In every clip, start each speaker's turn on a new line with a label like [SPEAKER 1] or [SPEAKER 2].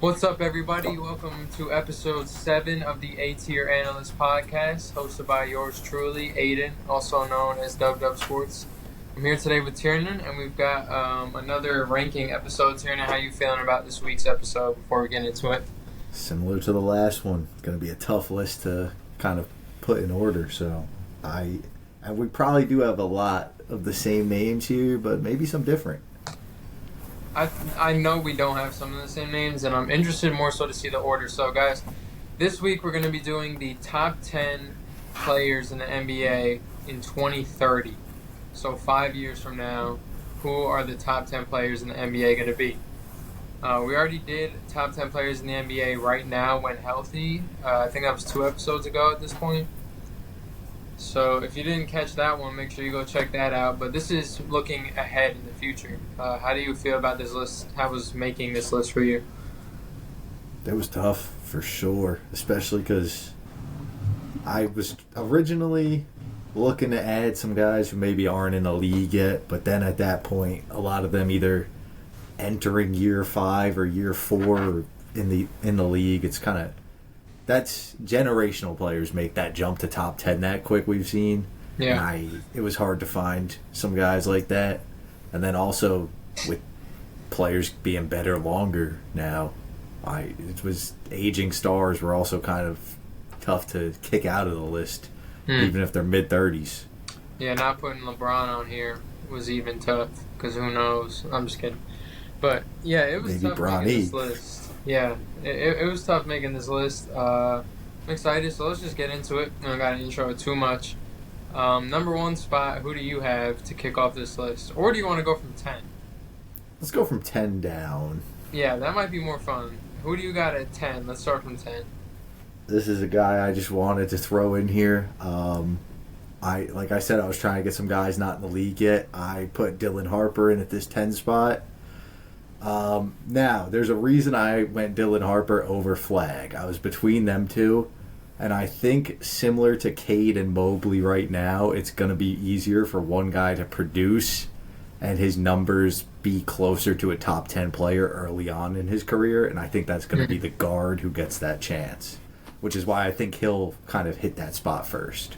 [SPEAKER 1] What's up, everybody? Welcome to episode 7 of the A-Tier Analyst Podcast, hosted by yours truly, Aidan, also known as Dub Sports. I'm here today with Tiernan, and we've got another ranking episode. Tiernan, how you feeling about this week's episode before we get into it?
[SPEAKER 2] Similar to the last one. It's going to be a tough list to kind of put in order, so we probably do have a lot of the same names here, but maybe some different.
[SPEAKER 1] I know we don't have some of the same names, and I'm interested more so to see the order. So, guys, this week we're going to be doing the top 10 players in the NBA in 2030. So 5 years from now, who are the top 10 players in the NBA going to be? We already did top 10 players in the NBA right now when healthy. I think that was 2 episodes ago at this point. So if you didn't catch that one, make sure you go check that out. But this is looking ahead in the future. How do you feel about this list? How was making this list for you?
[SPEAKER 2] It was tough, for sure. Especially because I was originally looking to add some guys who maybe aren't in the league yet. But then at that point, a lot of them either entering year 5 or year 4 in the league. It's kind of... That's generational players make that jump to top 10 that quick we've seen.
[SPEAKER 1] Yeah.
[SPEAKER 2] And it was hard to find some guys like that. And then also with players being better longer now, it was aging stars were also kind of tough to kick out of the list, even if they're mid-30s.
[SPEAKER 1] Yeah, not putting LeBron on here was even tough because who knows? I'm just kidding. But yeah, it was
[SPEAKER 2] Maybe
[SPEAKER 1] tough
[SPEAKER 2] Bronny.
[SPEAKER 1] making this list. Yeah, it was tough making this list. I'm excited, so let's just get into it. I don't got to intro it too much. Number 1 spot, who do you have to kick off this list? Or do you want to go from 10?
[SPEAKER 2] Let's go from 10 down.
[SPEAKER 1] Yeah, that might be more fun. Who do you got at 10? Let's start from 10.
[SPEAKER 2] This is a guy I just wanted to throw in here. Like I said, I was trying to get some guys not in the league yet. I put Dylan Harper in at this 10 spot. Now, there's a reason I went Dylan Harper over Flag. I was between them two, and I think similar to Cade and Mobley right now, it's going to be easier for one guy to produce and his numbers be closer to a top 10 player early on in his career, and I think that's going to be the guard who gets that chance, which is why I think he'll kind of hit that spot first.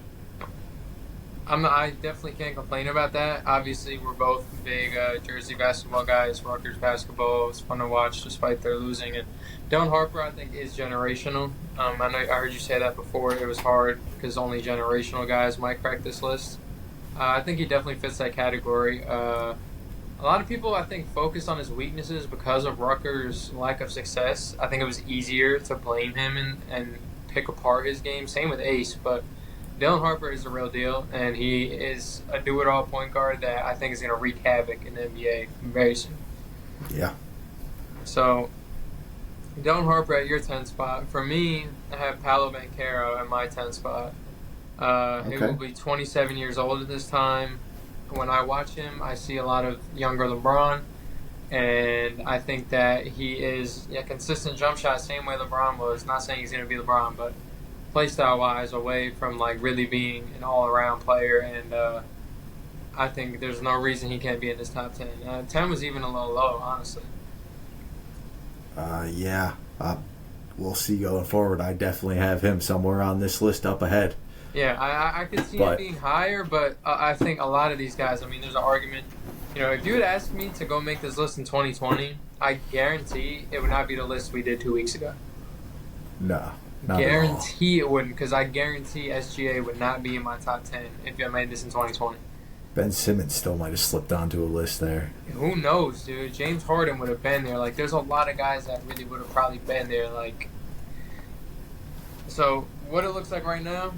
[SPEAKER 1] I definitely can't complain about that. Obviously, we're both big Jersey basketball guys. Rutgers basketball is fun to watch despite their losing. And Dylan Harper, I think, is generational. I heard you say that before. It was hard because only generational guys might crack this list. I think he definitely fits that category. A lot of people, I think, focus on his weaknesses because of Rutgers' lack of success. I think it was easier to blame him and pick apart his game. Same with Ace, but Dylan Harper is the real deal, and he is a do-it-all point guard that I think is going to wreak havoc in the NBA very soon.
[SPEAKER 2] Yeah.
[SPEAKER 1] So, Dylan Harper at your 10 spot. For me, I have Paolo Banchero at my 10 spot. He will be 27 years old at this time. When I watch him, I see a lot of younger LeBron, and I think that he is a consistent jump shot, same way LeBron was. Not saying he's going to be LeBron, but playstyle-wise, away from really being an all-around player, and I think there's no reason he can't be in this top 10. 10 was even a little low, honestly.
[SPEAKER 2] Yeah. We'll see going forward. I definitely have him somewhere on this list up ahead.
[SPEAKER 1] Yeah, I could see him being higher, but I think a lot of these guys, there's an argument. If you had asked me to go make this list in 2020, I guarantee it would not be the list we did 2 weeks ago.
[SPEAKER 2] No.
[SPEAKER 1] Guarantee it wouldn't, because I guarantee SGA would not be in my top 10 if you had made this in 2020.
[SPEAKER 2] Ben Simmons still might have slipped onto a list there.
[SPEAKER 1] Who knows, dude? James Harden would have been there. There's a lot of guys that really would have probably been there. So what it looks like right now,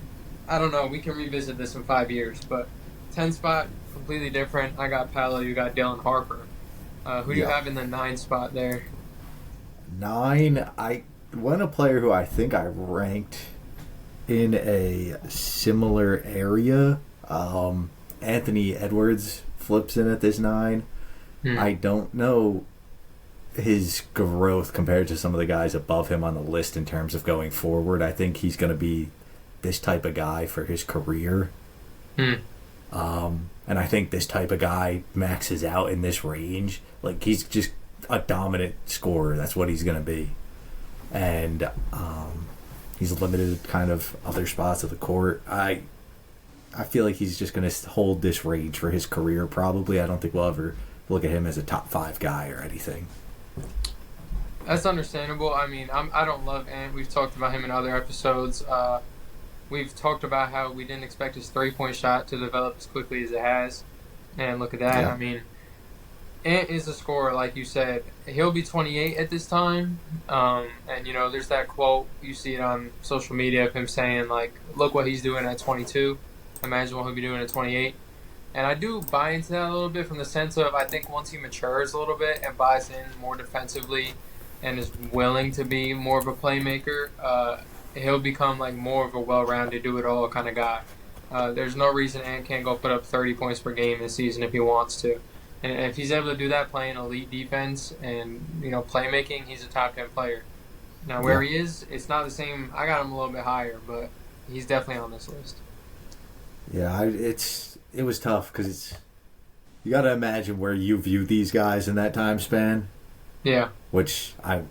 [SPEAKER 1] I don't know. We can revisit this in 5 years, but 10 spot, completely different. I got Paolo, you got Dylan Harper. Who do you have in the 9 spot there?
[SPEAKER 2] 9, I went a player who I think I ranked in a similar area. Anthony Edwards flips in at this 9. I don't know his growth compared to some of the guys above him on the list in terms of going forward. I think he's going to be this type of guy for his career. And I think this type of guy maxes out in this range. Like, he's just a dominant scorer. That's what he's going to be. and he's limited kind of other spots of the court. I feel like he's just going to hold this range for his career. Probably, I don't think we'll ever look at him as a top 5 guy or anything.
[SPEAKER 1] That's understandable. I mean, I don't love Ant. We've talked about him in other episodes. We've talked about how we didn't expect his 3-point shot to develop as quickly as it has. And look at that.
[SPEAKER 2] Yeah.
[SPEAKER 1] I mean, Ant is a scorer, like you said. He'll be 28 at this time. And, there's that quote. You see it on social media of him saying, like, look what he's doing at 22. Imagine what he'll be doing at 28. And I do buy into that a little bit from the sense of I think once he matures a little bit and buys in more defensively and is willing to be more of a playmaker, he'll become like more of a well-rounded, do-it-all kind of guy. There's no reason Ant can't go put up 30 points per game this season if he wants to. And if he's able to do that playing elite defense and, playmaking, he's a top 10 player. Now, where he is, it's not the same. I got him a little bit higher, but he's definitely on this list.
[SPEAKER 2] Yeah, it was tough because you got to imagine where you view these guys in that time span.
[SPEAKER 1] Yeah.
[SPEAKER 2] Which I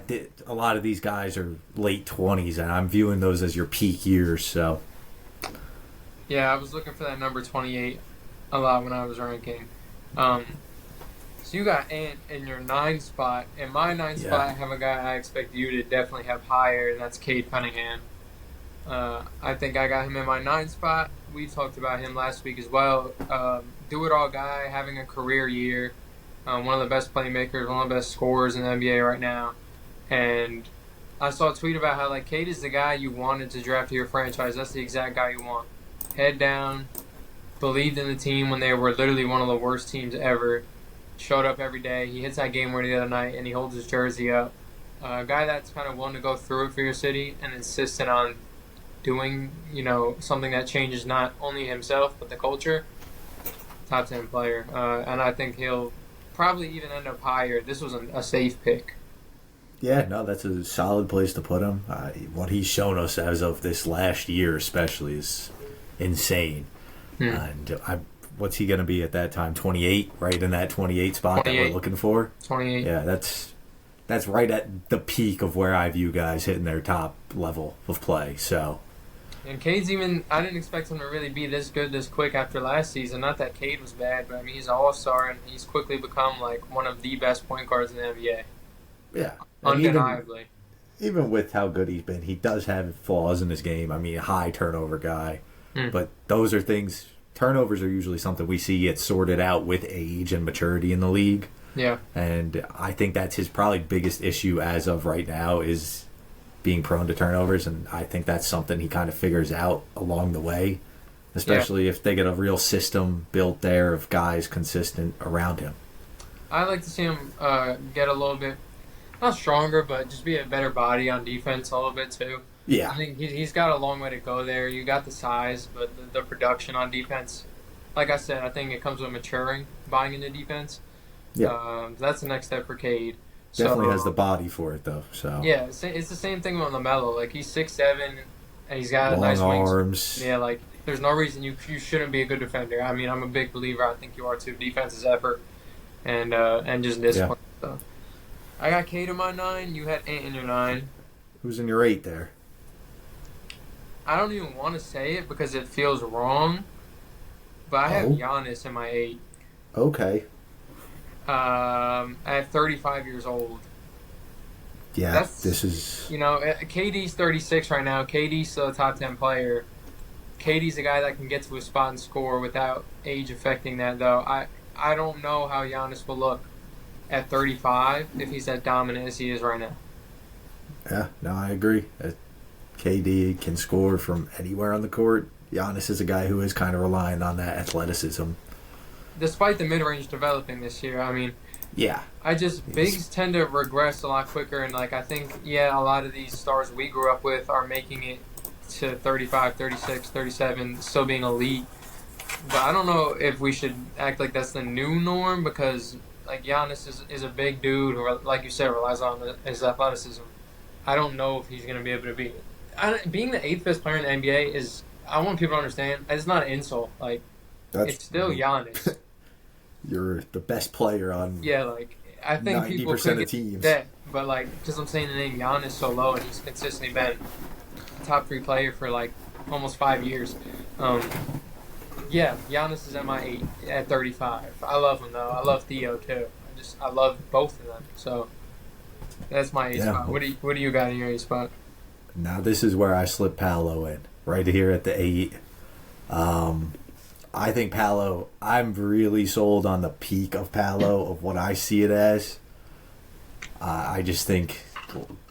[SPEAKER 2] did. A lot of these guys are late 20s, and I'm viewing those as your peak years. So.
[SPEAKER 1] Yeah, I was looking for that number 28 a lot when I was ranking. So you got Ant in your 9 spot. In my 9 spot, I have a guy I expect you to definitely have higher, and that's Cade Cunningham. I think I got him in my 9 spot. We talked about him last week as well. Do-it-all guy, having a career year. One of the best playmakers, one of the best scorers in the NBA right now. And I saw a tweet about how, like, Cade is the guy you wanted to draft to your franchise. That's the exact guy you want. Head down, believed in the team when they were literally one of the worst teams ever. Showed up every day. He hits that game winner the other night, and he holds his jersey up. A guy that's kind of willing to go through it for your city and insistent on doing, something that changes not only himself but the culture. Top 10 player. And I think he'll probably even end up higher. This was a safe pick.
[SPEAKER 2] Yeah, no, that's a solid place to put him. What he's shown us as of this last year especially is insane. And what's he going to be at that time? 28, right in that 28 spot 28. That we're looking for?
[SPEAKER 1] 28.
[SPEAKER 2] Yeah, that's right at the peak of where I view guys hitting their top level of play. So.
[SPEAKER 1] And Cade's I didn't expect him to really be this good this quick after last season. Not that Cade was bad, but I mean, he's an all-star, and he's quickly become like one of the best point guards in the NBA.
[SPEAKER 2] Yeah.
[SPEAKER 1] Undeniably.
[SPEAKER 2] Even with how good he's been, he does have flaws in his game. I mean, a high turnover guy. But those are things, turnovers are usually something we see get sorted out with age and maturity in the league.
[SPEAKER 1] Yeah.
[SPEAKER 2] And I think that's his probably biggest issue as of right now is being prone to turnovers, and I think that's something he kind of figures out along the way, especially if they get a real system built there of guys consistent around him.
[SPEAKER 1] I like to see him get a little bit, not stronger, but just be a better body on defense a little bit too.
[SPEAKER 2] Yeah.
[SPEAKER 1] I think he's got a long way to go there. You got the size, but the production on defense, like I said, I think it comes with maturing, buying into defense.
[SPEAKER 2] Yeah.
[SPEAKER 1] That's the next step for Cade.
[SPEAKER 2] Definitely has the body for it, though. So
[SPEAKER 1] yeah, it's the same thing with LaMelo. Like, he's 6'7", and he's got
[SPEAKER 2] long
[SPEAKER 1] nice
[SPEAKER 2] arms.
[SPEAKER 1] Yeah, like, there's no reason you shouldn't be a good defender. I mean, I'm a big believer. I think you are too. Defense is effort and just discipline. Yeah. So I got Cade in my 9. You had Ant in your 9.
[SPEAKER 2] Who's in your 8 there?
[SPEAKER 1] I don't even want to say it because it feels wrong, but I have Giannis in my 8.
[SPEAKER 2] Okay.
[SPEAKER 1] At 35 years old.
[SPEAKER 2] Yeah, this is...
[SPEAKER 1] KD's 36 right now. KD's still a top 10 player. KD's a guy that can get to a spot and score without age affecting that, though. I don't know how Giannis will look at 35 if he's as dominant as he is right now.
[SPEAKER 2] Yeah, no, I agree. KD can score from anywhere on the court. Giannis is a guy who is kind of relying on that athleticism.
[SPEAKER 1] Despite the mid-range developing this year, I mean,
[SPEAKER 2] yeah,
[SPEAKER 1] bigs tend to regress a lot quicker, and like I think, a lot of these stars we grew up with are making it to 35, 36, 37, still being elite. But I don't know if we should act like that's the new norm because like Giannis is a big dude who, like you said, relies on his athleticism. I don't know if he's going to be able to beat it. Being the 8th best player in the NBA is, I want people to understand, it's not an insult. Like, it's still Giannis.
[SPEAKER 2] You're the best player on
[SPEAKER 1] I think
[SPEAKER 2] 90% of teams.
[SPEAKER 1] but like because I'm saying the name Giannis so low and he's consistently been a top 3 player for like almost 5 years. Um, yeah, Giannis is at my 8 at 35. I love him though. I love Theo too. I love both of them. So that's my 8
[SPEAKER 2] Yeah.
[SPEAKER 1] spot. What do you got in your 8 spot?
[SPEAKER 2] Now this is where I slip Paolo in, right here at the 8. I think Paolo, I'm really sold on the peak of Paolo, of what I see it as. I just think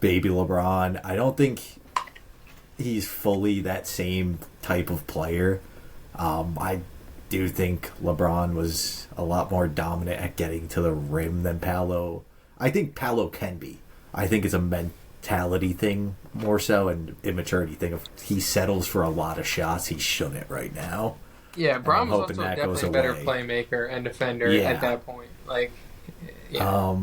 [SPEAKER 2] baby LeBron, I don't think he's fully that same type of player. I do think LeBron was a lot more dominant at getting to the rim than Paolo. I think Paolo can be. I think it's a mentality thing more so, and immaturity thing. If he settles for a lot of shots, he shouldn't right now.
[SPEAKER 1] Yeah,
[SPEAKER 2] And
[SPEAKER 1] Braun
[SPEAKER 2] I'm
[SPEAKER 1] was
[SPEAKER 2] hoping
[SPEAKER 1] also
[SPEAKER 2] that
[SPEAKER 1] definitely
[SPEAKER 2] goes
[SPEAKER 1] a better
[SPEAKER 2] away.
[SPEAKER 1] playmaker and defender
[SPEAKER 2] Yeah.
[SPEAKER 1] at that point. Like, yeah.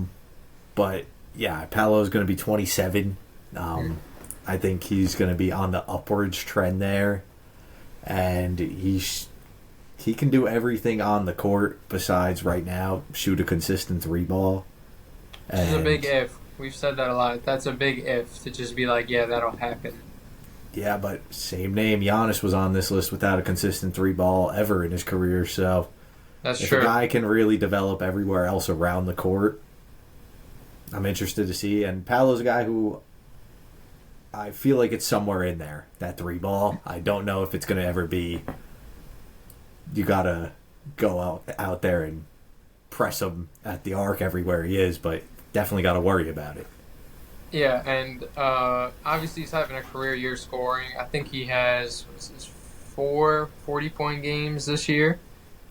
[SPEAKER 2] But yeah, Paolo's going to be 27. I think he's going to be on the upwards trend there, and he can do everything on the court besides right now shoot a consistent 3-ball.
[SPEAKER 1] Which is a big if. We've said that a lot. That's a big if to just be like, yeah, that'll happen.
[SPEAKER 2] Yeah, but same name. Giannis was on this list without a consistent 3-ball ever in his career. So
[SPEAKER 1] That's
[SPEAKER 2] if
[SPEAKER 1] true.
[SPEAKER 2] a guy can really develop everywhere else around the court, I'm interested to see. And Paolo's a guy who I feel like it's somewhere in there, that 3-ball. I don't know if it's going to ever be. You got to go out there and press him at the arc everywhere he is, but definitely got to worry about it.
[SPEAKER 1] Yeah, and obviously he's having a career year scoring. I think he has 4 40-point games this year.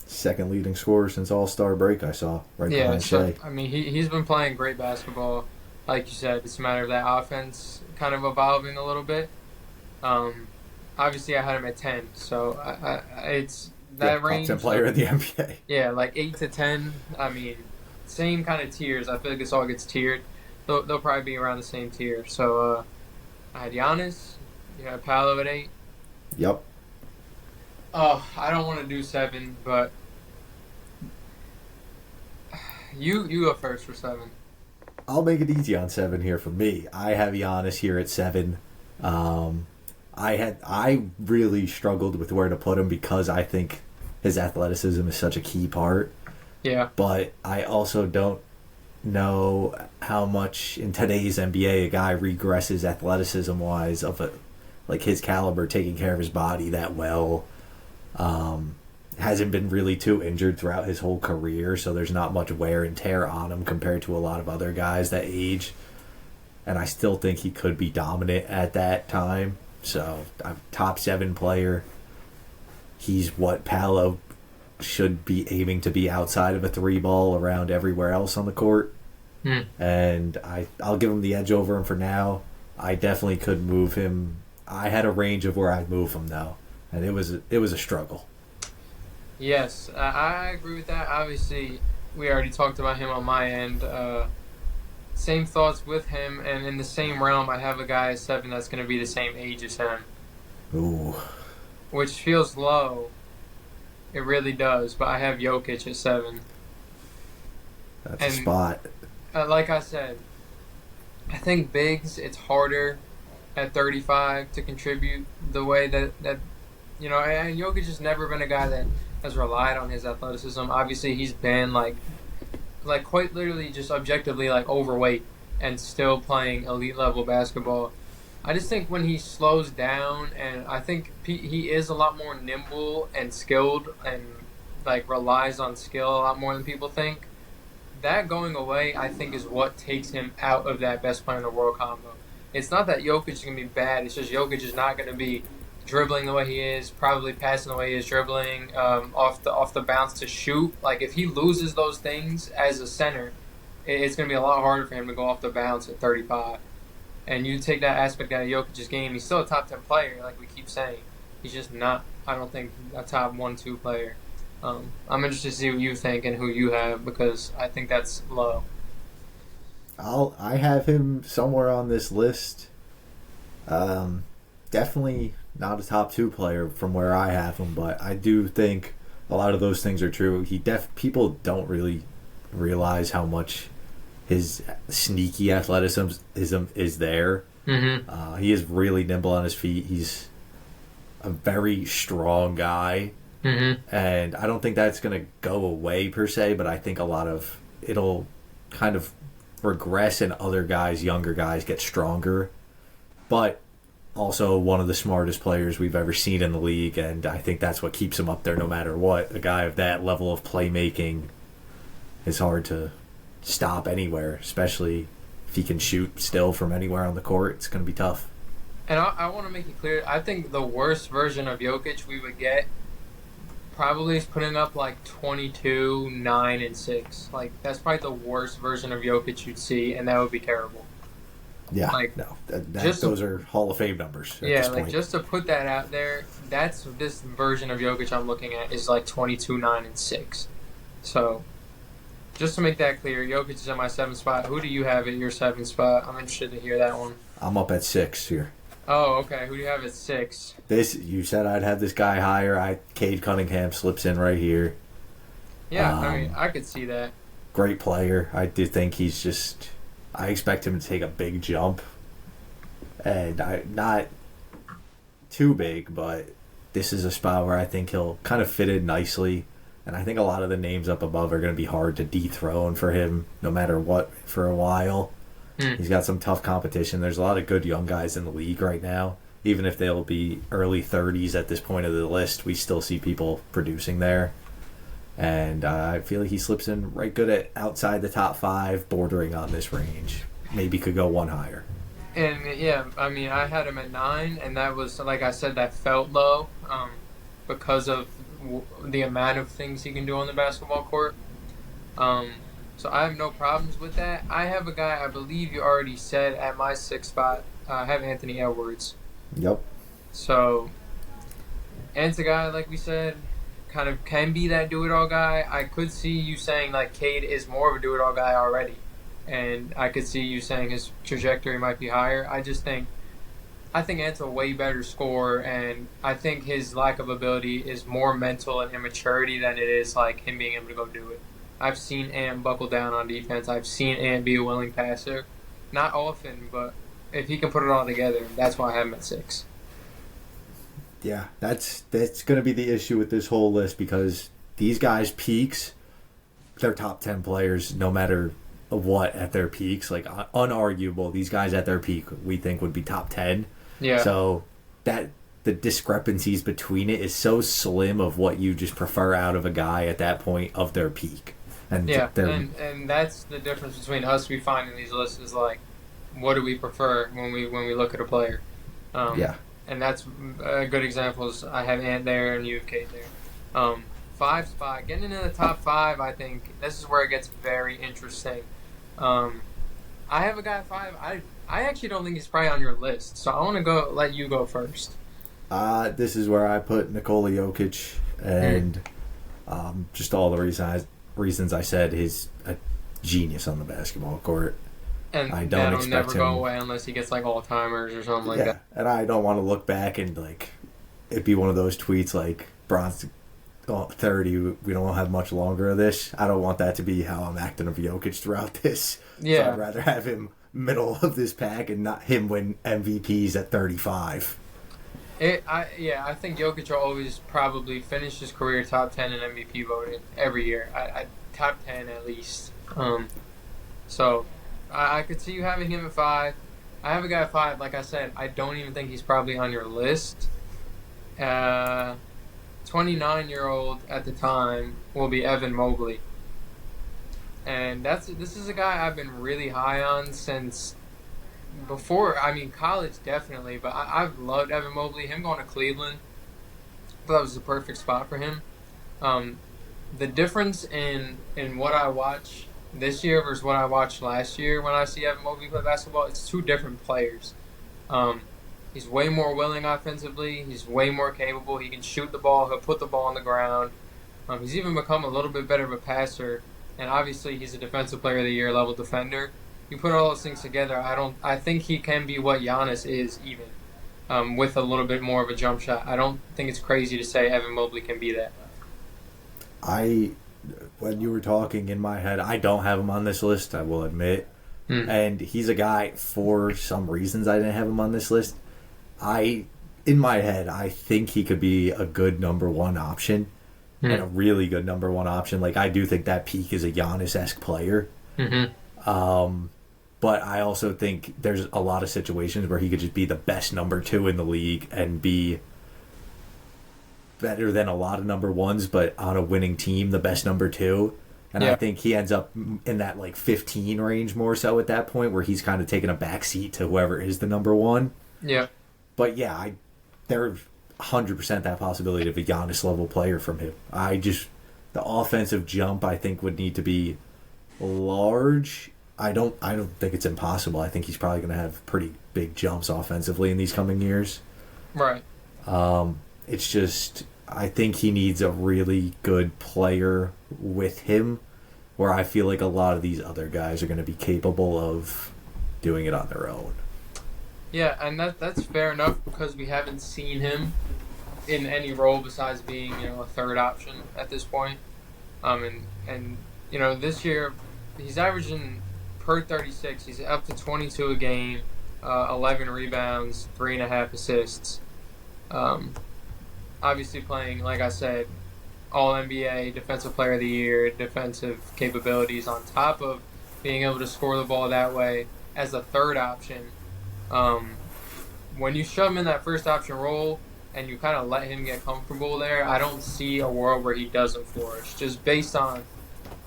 [SPEAKER 2] Second leading scorer since All-Star break, I saw, right
[SPEAKER 1] Yeah,
[SPEAKER 2] behind
[SPEAKER 1] so,
[SPEAKER 2] Shea.
[SPEAKER 1] I mean, he's been playing great basketball. Like you said, it's a matter of that offense kind of evolving a little bit. Obviously, I had him at 10, so it's that
[SPEAKER 2] Yeah,
[SPEAKER 1] range.
[SPEAKER 2] top 10 player in the NBA.
[SPEAKER 1] Yeah, like 8 to 10. I mean, same kind of tiers. I feel like this all gets tiered. They'll probably be around the same tier. So I had Giannis. You had Paolo at 8.
[SPEAKER 2] Yep.
[SPEAKER 1] Oh, I don't want to do 7, but you go first for 7.
[SPEAKER 2] I'll make it easy on 7 here for me. I have Giannis here at 7. I really struggled with where to put him because I think his athleticism is such a key part.
[SPEAKER 1] Yeah.
[SPEAKER 2] But I also don't know how much in today's NBA a guy regresses athleticism wise of like his caliber, taking care of his body that well. Hasn't been really too injured throughout his whole career, so there's not much wear and tear on him compared to a lot of other guys that age. And I still think he could be dominant at that time. So, I'm top 7 player. He's what Paolo should be aiming to be outside of a 3-ball around everywhere else on the court. And I'll give him the edge over him for now. I definitely could move him. I had a range of where I'd move him though, and it was a struggle.
[SPEAKER 1] Yes, I agree with that. Obviously, we already talked about him on my end. Same thoughts with him, and in the same realm, I have a guy at 7 that's going to be the same age as him.
[SPEAKER 2] Ooh.
[SPEAKER 1] Which feels low. It really does, but I have Jokic at 7.
[SPEAKER 2] That's a spot.
[SPEAKER 1] Like I said, I think bigs, it's harder at 35 to contribute the way that and Jokic has never been a guy that has relied on his athleticism. Obviously, he's been like quite literally just objectively like overweight and still playing elite level basketball. I just think when he slows down, and I think he is a lot more nimble and skilled and like relies on skill a lot more than people think. That going away, I think, is what takes him out of that best player in the world combo. It's not that Jokic is going to be bad. It's just Jokic is not going to be dribbling the way he is, probably passing the way he is dribbling, off the bounce to shoot. Like, if he loses those things as a center, it's going to be a lot harder for him to go off the bounce at 35. And you take that aspect out of Jokic's game, he's still a top 10 player, like we keep saying. He's just not, I don't think, a top 1-2 player. I'm interested to see what you think and who you have, because I think that's low.
[SPEAKER 2] I have him somewhere on this list. Definitely not a top 2 player from where I have him, but I do think a lot of those things are true. People don't really realize how much his sneaky athleticism is there.
[SPEAKER 1] Mm-hmm.
[SPEAKER 2] He is really nimble on his feet. He's a very strong guy,
[SPEAKER 1] Mm-hmm.
[SPEAKER 2] and I don't think that's going to go away per se, but I think a lot of it'll kind of regress and other guys, younger guys, get stronger. But also one of the smartest players we've ever seen in the league, and I think that's what keeps him up there no matter what. A guy of that level of playmaking is hard to stop anywhere, especially if he can shoot still from anywhere on the court. It's going to be tough.
[SPEAKER 1] And I want to make it clear, I think the worst version of Jokic we would get probably is putting up like 22, 9, and 6. Like, that's probably the worst version of Jokic you'd see, and that would be terrible.
[SPEAKER 2] Yeah,
[SPEAKER 1] like,
[SPEAKER 2] no, those are Hall of Fame numbers at this point.
[SPEAKER 1] Just to put that out there, that's this version of Jokic I'm looking at is like 22, 9, and 6. So, just to make that clear, Jokic is in my 7th spot. Who do you have at your 7th spot? I'm interested to hear that one.
[SPEAKER 2] I'm up at 6 here.
[SPEAKER 1] Oh, okay. Who do you have at 6?
[SPEAKER 2] You said I'd have this guy higher. Cade Cunningham slips in right here.
[SPEAKER 1] Yeah, I mean, I could see that.
[SPEAKER 2] Great player. I do think he's just... I expect him to take a big jump. And not too big, but this is a spot where I think he'll kind of fit in nicely. And I think a lot of the names up above are going to be hard to dethrone for him, no matter what, for a while. He's got some tough competition. There's a lot of good young guys in the league right now. Even if they'll be early 30s at this point of the list, we still see people producing there. And I feel like he slips in right good at outside the top 5, bordering on this range. Maybe could go one higher.
[SPEAKER 1] And, yeah, I mean, I had him at 9, and that was, like I said, that felt low because of the amount of things he can do on the basketball court. So I have no problems with that. I have a guy I believe you already said at my 6th spot. I have Anthony Edwards.
[SPEAKER 2] Yep.
[SPEAKER 1] So, Ant's a guy, like we said, kind of can be that do-it-all guy. I could see you saying, like, Cade is more of a do-it-all guy already. And I could see you saying his trajectory might be higher. I think Ant's a way better scorer, and I think his lack of ability is more mental and immaturity than it is, like, him being able to go do it. I've seen Ant buckle down on defense. I've seen Ant be a willing passer. Not often, but if he can put it all together, that's why I have him at 6.
[SPEAKER 2] Yeah, that's going to be the issue with this whole list because these guys' peaks, they're top 10 players no matter what at their peaks. Like, unarguable, these guys at their peak we think would be top 10.
[SPEAKER 1] Yeah.
[SPEAKER 2] So the discrepancies between it is so slim of what you just prefer out of a guy at that point of their peak. And
[SPEAKER 1] and that's the difference between us we find in these lists is like, what do we prefer when we look at a player? And that's a good example is I have Ant there and you have Cade there. 5 spot, getting into the top 5, I think this is where it gets very interesting. I have a guy at 5. I actually don't think he's probably on your list, so I want to let you go first.
[SPEAKER 2] This is where I put Nikola Jokic, and just all the reasons I said he's a genius on the basketball court.
[SPEAKER 1] And
[SPEAKER 2] I don't expect
[SPEAKER 1] never
[SPEAKER 2] him
[SPEAKER 1] go away unless he gets like all-timers or something like that.
[SPEAKER 2] And I don't want to look back and like it'd be one of those tweets like Bron's 30, we don't have much longer of this. I don't want that to be how I'm acting of Jokic throughout this.
[SPEAKER 1] Yeah.
[SPEAKER 2] So I'd rather have him middle of this pack and not him win MVPs at 35.
[SPEAKER 1] I think Jokic will always probably finish his career top 10 in MVP voting every year. I top 10 at least. So I could see you having him at 5. I have a guy at 5. Like I said, I don't even think he's probably on your list. 29-year-old at the time will be Evan Mobley. And this is a guy I've been really high on since before. I mean, college definitely, but I've loved Evan Mobley. Him going to Cleveland, I thought that was the perfect spot for him. The difference in what I watch this year versus what I watched last year when I see Evan Mobley play basketball, it's 2 different players. He's way more willing offensively. He's way more capable. He can shoot the ball. He'll put the ball on the ground. He's even become a little bit better of a passer. And obviously, he's a Defensive Player of the Year level defender. You put all those things together, I think he can be what Giannis is even, with a little bit more of a jump shot. I don't think it's crazy to say Evan Mobley can be that.
[SPEAKER 2] I when you were talking in my head, I don't have him on this list, I will admit. And he's a guy, for some reasons I didn't have him on this list. In my head, I think he could be a good number one option and a really good number one option. Like, I do think that peak is a Giannis-esque player. But I also think there's a lot of situations where he could just be the best number two in the league and be better than a lot of number ones, but on a winning team, the best number two. And I think he ends up in that like 15 range more so at that point, where he's kind of taking a back seat to whoever is the number one.
[SPEAKER 1] Yeah.
[SPEAKER 2] But yeah, there's 100% that possibility of a Giannis level player from him. The offensive jump I think would need to be large. I don't think it's impossible. I think he's probably going to have pretty big jumps offensively in these coming years.
[SPEAKER 1] Right.
[SPEAKER 2] It's just, I think he needs a really good player with him, where I feel like a lot of these other guys are going to be capable of doing it on their own.
[SPEAKER 1] Yeah, and that's fair enough, because we haven't seen him in any role besides being, a third option at this point. And this year he's averaging per 36. He's up to 22 a game, 11 rebounds, 3.5 assists. Obviously playing, like I said, All NBA, Defensive Player of the Year, defensive capabilities on top of being able to score the ball that way as a third option. When you shove him in that first option role and you kind of let him get comfortable there, I don't see a world where he doesn't flourish. Just based on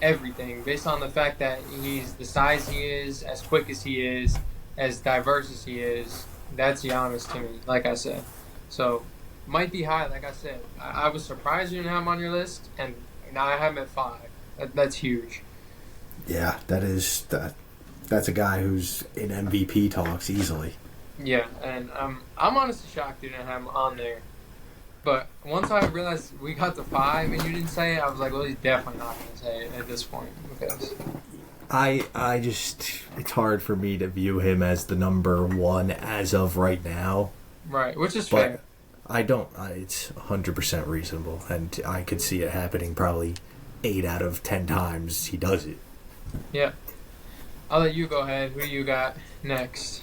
[SPEAKER 1] everything, based on the fact that he's the size he is, as quick as he is, as diverse as he is, that's Giannis to me, like I said. So, might be high, like I said. I was surprised you didn't have him on your list, and now I have him at 5. That's huge.
[SPEAKER 2] Yeah, that's a guy who's in MVP talks easily.
[SPEAKER 1] Yeah, and I'm honestly shocked you didn't have him on there. But once I realized we got to 5 and you didn't say it, I was like, well, he's definitely not going to say it at this point. Because
[SPEAKER 2] I just, it's hard for me to view him as the number one as of right now.
[SPEAKER 1] Right, which is fair.
[SPEAKER 2] It's 100% reasonable, and I could see it happening probably 8 out of 10 times he does it.
[SPEAKER 1] Yeah. I'll let you go ahead. Who do you got next?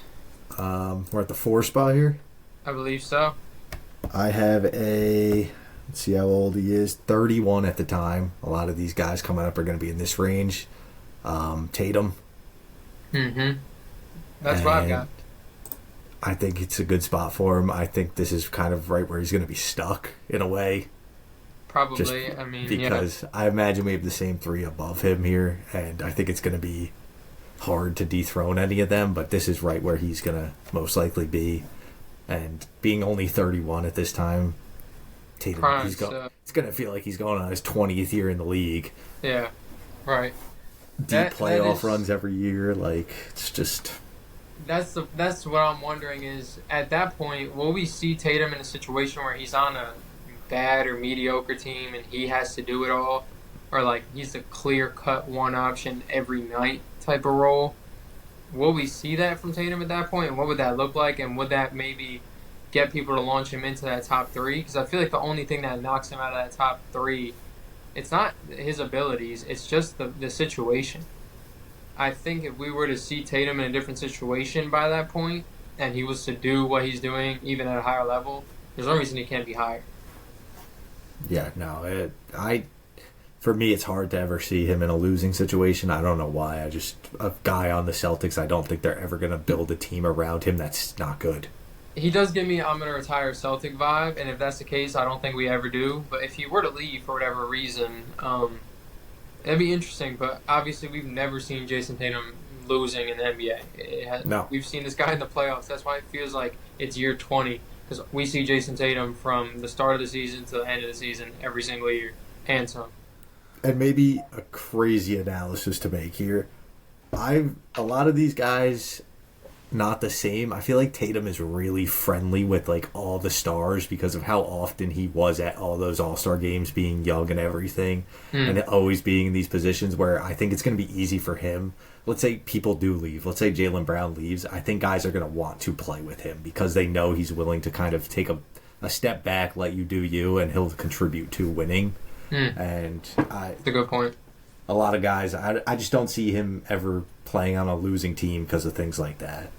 [SPEAKER 2] We're at the 4 spot here.
[SPEAKER 1] I believe so.
[SPEAKER 2] I have let's see how old he is, 31 at the time. A lot of these guys coming up are going to be in this range. Tatum.
[SPEAKER 1] That's what I've got.
[SPEAKER 2] I think it's a good spot for him. I think this is kind of right where he's going to be stuck in a way.
[SPEAKER 1] Probably.
[SPEAKER 2] Because I imagine we have the same 3 above him here, and I think it's going to be hard to dethrone any of them, but this is right where he's going to most likely be. And being only 31 at this time, Tatum, it's going to feel like he's going on his 20th year in the league.
[SPEAKER 1] Yeah, right.
[SPEAKER 2] Deep playoff runs every year. Like, it's just...
[SPEAKER 1] That's what I'm wondering is, at that point, will we see Tatum in a situation where he's on a bad or mediocre team and he has to do it all? Or, like, he's a clear-cut one option every night type of role? Will we see that from Tatum at that point? And what would that look like? And would that maybe get people to launch him into that top 3? Because I feel like the only thing that knocks him out of that top 3, it's not his abilities, it's just the situation. I think if we were to see Tatum in a different situation by that point, and he was to do what he's doing even at a higher level, there's no reason he can't be higher.
[SPEAKER 2] Yeah, no, for me, it's hard to ever see him in a losing situation. I don't know why. A guy on the Celtics, I don't think they're ever going to build a team around him that's not good.
[SPEAKER 1] He does give me I'm going to retire Celtic vibe, and if that's the case, I don't think we ever do. But if he were to leave for whatever reason, it'd be interesting. But obviously, we've never seen Jason Tatum losing in the NBA.
[SPEAKER 2] No.
[SPEAKER 1] We've seen this guy in the playoffs. That's why it feels like it's year 20, because we see Jason Tatum from the start of the season to the end of the season every single year, and some.
[SPEAKER 2] And maybe a crazy analysis to make here. A lot of these guys, not the same. I feel like Tatum is really friendly with like all the stars because of how often he was at all those All-Star games, being young and everything, and always being in these positions where I think it's going to be easy for him. Let's say people do leave. Let's say Jaylen Brown leaves. I think guys are going to want to play with him because they know he's willing to kind of take a step back, let you do you, and he'll contribute to winning. And
[SPEAKER 1] That's a good point.
[SPEAKER 2] a lot of guys, I just don't see him ever playing on a losing team because of things like that.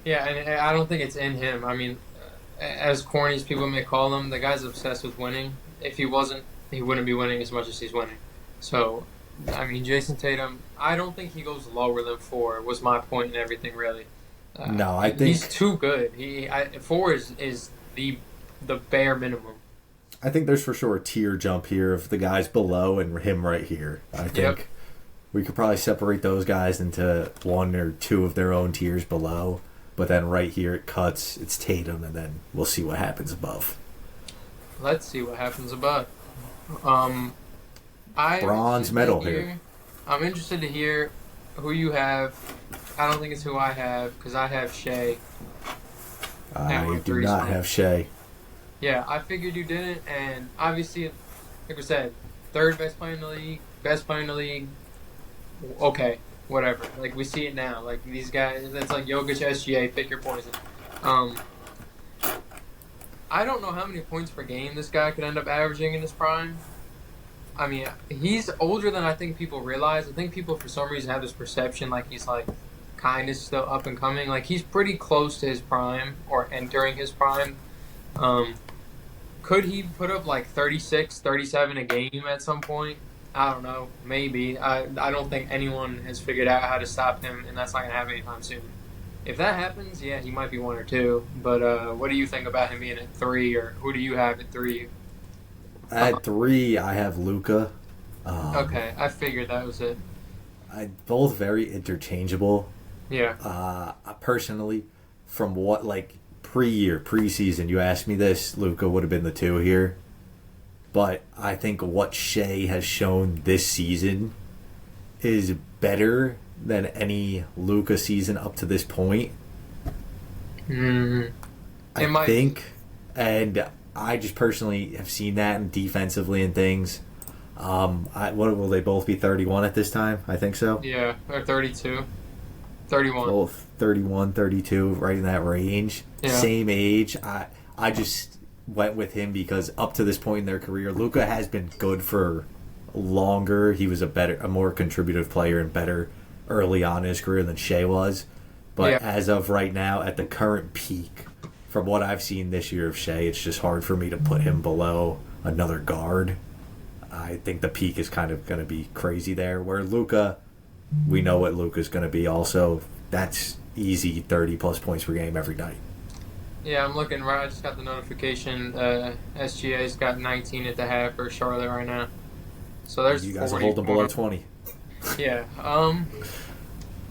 [SPEAKER 1] Yeah, and I don't think it's in him. I mean, as corny as people may call him, the guy's obsessed with winning. If he wasn't, he wouldn't be winning as much as he's winning. So, I mean, Jason Tatum, I don't think he goes lower than 4. Was my point and everything really.
[SPEAKER 2] No, I think
[SPEAKER 1] he's too good. 4 is the bare minimum.
[SPEAKER 2] I think there's for sure a tier jump here of the guys below and him right here. I think we could probably separate those guys into 1 or 2 of their own tiers below. But then right here it cuts, it's Tatum, and then we'll see what happens above.
[SPEAKER 1] Let's see what happens above.
[SPEAKER 2] Bronze medal here.
[SPEAKER 1] I'm interested to hear who you have. I don't think it's who I have, because I have Shea.
[SPEAKER 2] I do not have Shea.
[SPEAKER 1] Yeah, I figured you didn't, and obviously, like I said, 3rd best player in the league, best player in the league. Okay, whatever. Like, we see it now. Like, these guys, that's like Jokic, SGA, pick your poison. I don't know how many points per game this guy could end up averaging in his prime. I mean, he's older than I think people realize. I think people, for some reason, have this perception like he's, like, kind of still up and coming. Like, he's pretty close to his prime, or entering his prime. Could he put up like 36, 37 a game at some point? I don't know. Maybe. I don't think anyone has figured out how to stop him, and that's not going to happen anytime soon. If that happens, yeah, he might be 1 or 2. But what do you think about him being at 3, or who do you have at 3?
[SPEAKER 2] At 3, I have Luka.
[SPEAKER 1] Okay, I figured that was it.
[SPEAKER 2] Both very interchangeable.
[SPEAKER 1] Yeah.
[SPEAKER 2] Personally, from what, like, preseason, you asked me this, Luka would have been the 2 here. But I think what Shea has shown this season is better than any Luka season up to this point. I think, and I just personally have seen that and defensively and things. What will they both be, 31 at this time? I think so.
[SPEAKER 1] Yeah, or 32. 31.
[SPEAKER 2] Both 31, 32, right in that range.
[SPEAKER 1] Yeah.
[SPEAKER 2] Same age. I just went with him because up to this point in their career, Luka has been good for longer. He was a more contributive player and better early on in his career than Shea was. But as of right now, at the current peak, from what I've seen this year of Shea, it's just hard for me to put him below another guard. I think the peak is kind of going to be crazy there. Where Luka, we know what Luka's going to be also. That's easy 30-plus points per game every night.
[SPEAKER 1] Yeah, I'm looking right. I just got the notification. SGA's got 19 at the half for Charlotte right now. So there's
[SPEAKER 2] you guys
[SPEAKER 1] 40
[SPEAKER 2] are holding below 20.
[SPEAKER 1] Yeah.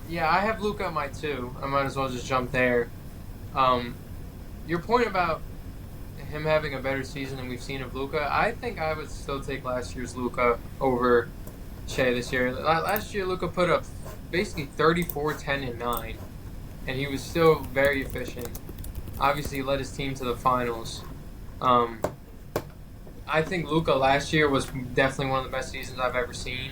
[SPEAKER 1] Yeah, I have Luka at my 2. I might as well just jump there. Your point about him having a better season than we've seen of Luka, I think I would still take last year's Luka over Shea this year. Last year, Luka put up basically 34, 10, and 9, and he was still very efficient. Obviously, he led his team to the finals. I think Luka last year was definitely one of the best seasons I've ever seen,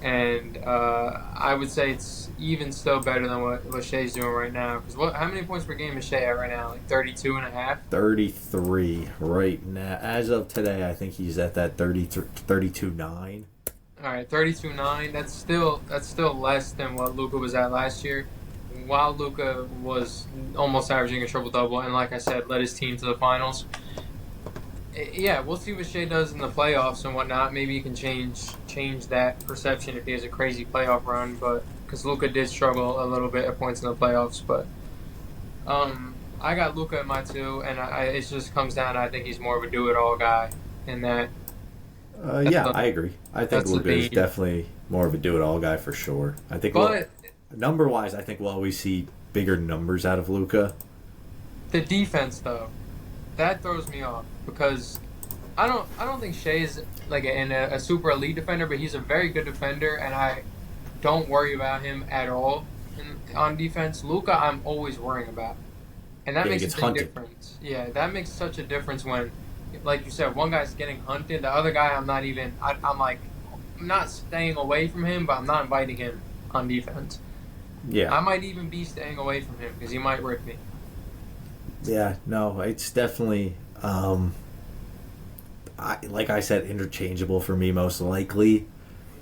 [SPEAKER 1] and I would say it's even still better than what Shea's doing right now. Because how many points per game is Shea at right now? Like 32 and a half?
[SPEAKER 2] 33 right now. As of today, I think he's at that 32-9.
[SPEAKER 1] All right, 32-9. That's still less than what Luka was at last year. While Luka was almost averaging a triple-double, and like I said, led his team to the finals. Yeah, we'll see what Shea does in the playoffs and whatnot. Maybe he can change that perception if he has a crazy playoff run. But because Luka did struggle a little bit at points in the playoffs, but I got Luka at my 2, and it just comes down to I think he's more of a do-it-all guy in that.
[SPEAKER 2] I agree. I think Luka is definitely more of a do-it-all guy for sure. I think, number-wise, I think we'll always see bigger numbers out of Luka.
[SPEAKER 1] The defense, though, that throws me off because I don't think Shea is like a super elite defender, but he's a very good defender, and I don't worry about him at all on defense. Luka, I'm always worrying about, and that makes a big difference. Yeah, that makes such a difference when, like you said, one guy's getting hunted, the other guy I'm not staying away from him, but I'm not inviting him on defense.
[SPEAKER 2] Yeah,
[SPEAKER 1] I might even be staying away from him because he might rip me.
[SPEAKER 2] Yeah, no, it's definitely. like I said, interchangeable for me most likely.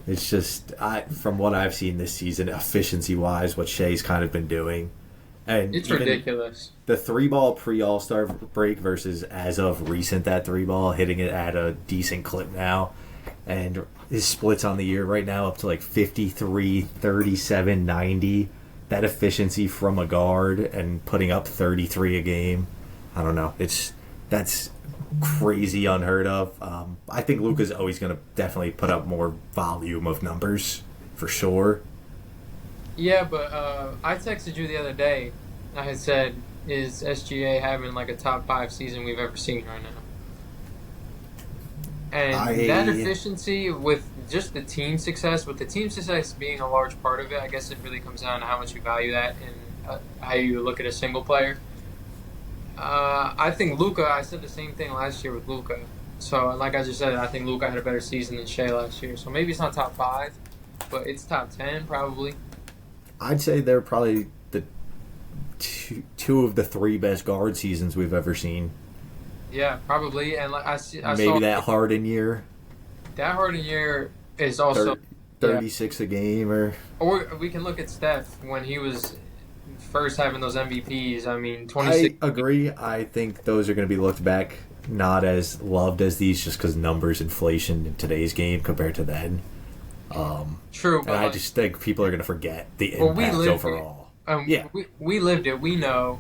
[SPEAKER 2] It's just from what I've seen this season, efficiency wise, what Shea's kind of been doing, and
[SPEAKER 1] It's ridiculous.
[SPEAKER 2] The 3-ball pre All-Star break versus as of recent that 3-ball hitting it at a decent clip now, and his splits on the year right now up to like 53, 37, 90. That efficiency from a guard and putting up 33 a game, I don't know. That's crazy, unheard of. I think Luka's always going to definitely put up more volume of numbers for sure.
[SPEAKER 1] Yeah, but I texted you the other day. I had said, "Is SGA having like a top 5 season we've ever seen right now?" And that efficiency with just the team success, with the team success being a large part of it, I guess it really comes down to how much you value that and how you look at a single player. I think Luka, I said the same thing last year with Luka. So, like I just said, I think Luka had a better season than Shea last year. So maybe it's not top 5, but it's top 10 probably.
[SPEAKER 2] I'd say they're probably the two of the 3 best guard seasons we've ever seen.
[SPEAKER 1] Yeah, probably. And like I
[SPEAKER 2] maybe
[SPEAKER 1] saw
[SPEAKER 2] that Harden year.
[SPEAKER 1] That Harden year is also
[SPEAKER 2] 36 a game, or
[SPEAKER 1] we can look at Steph when he was first having those MVPs. I mean, 26.
[SPEAKER 2] I agree. I think those are going to be looked back not as loved as these, just because numbers inflation in today's game compared to then.
[SPEAKER 1] True, but
[SPEAKER 2] and I just think people are going to forget the impact overall.
[SPEAKER 1] We lived it. We know.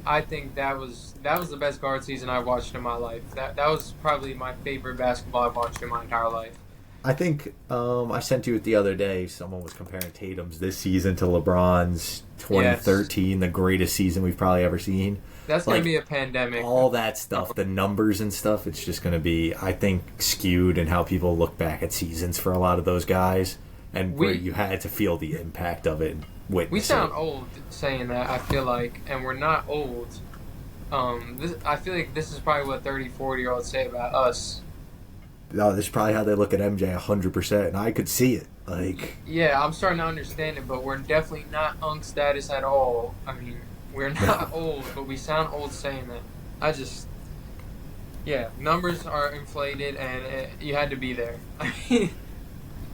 [SPEAKER 1] I think that was the best guard season I've watched in my life. That was probably my favorite basketball I've watched in my entire life.
[SPEAKER 2] I think I sent you it the other day. Someone was comparing Tatum's this season to LeBron's 2013, the greatest season we've probably ever seen.
[SPEAKER 1] That's going to be a pandemic.
[SPEAKER 2] All that stuff, the numbers and stuff, it's just going to be, I think, skewed in how people look back at seasons for a lot of those guys, and where you had to feel the impact of it and witness
[SPEAKER 1] We sound old saying that, I feel like, and we're not old. I feel like this is probably what 30, 40-year-olds say about us.
[SPEAKER 2] No, this is probably how they look at MJ 100%, and I could see it.
[SPEAKER 1] Yeah, I'm starting to understand it, but we're definitely not unk status at all. I mean, we're not old, but we sound old saying that. Numbers are inflated, and you had to be there. I mean,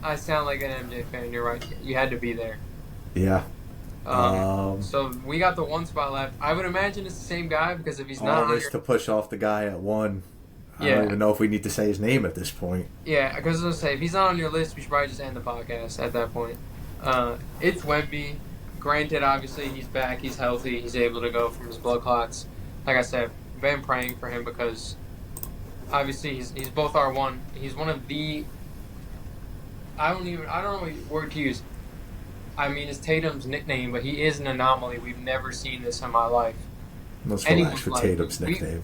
[SPEAKER 1] I sound like an MJ fan. You're right. You had to be there.
[SPEAKER 2] Yeah.
[SPEAKER 1] So we got the 1 spot left. I would imagine it's the same guy, because if he's not
[SPEAKER 2] all this to push off the guy at 1. I don't even know if we need to say his name at this point.
[SPEAKER 1] Yeah, because I was going to say, if he's not on your list, we should probably just end the podcast at that point. It's Wemby. Granted, obviously, he's back, he's healthy, he's able to go from his blood clots. Like I said, been praying for him because obviously he's both R1. He's one of the... I don't know what word to use. I mean, it's Tatum's nickname, but he is an anomaly. We've never seen this in my life.
[SPEAKER 2] Let's relax for Tatum's nickname.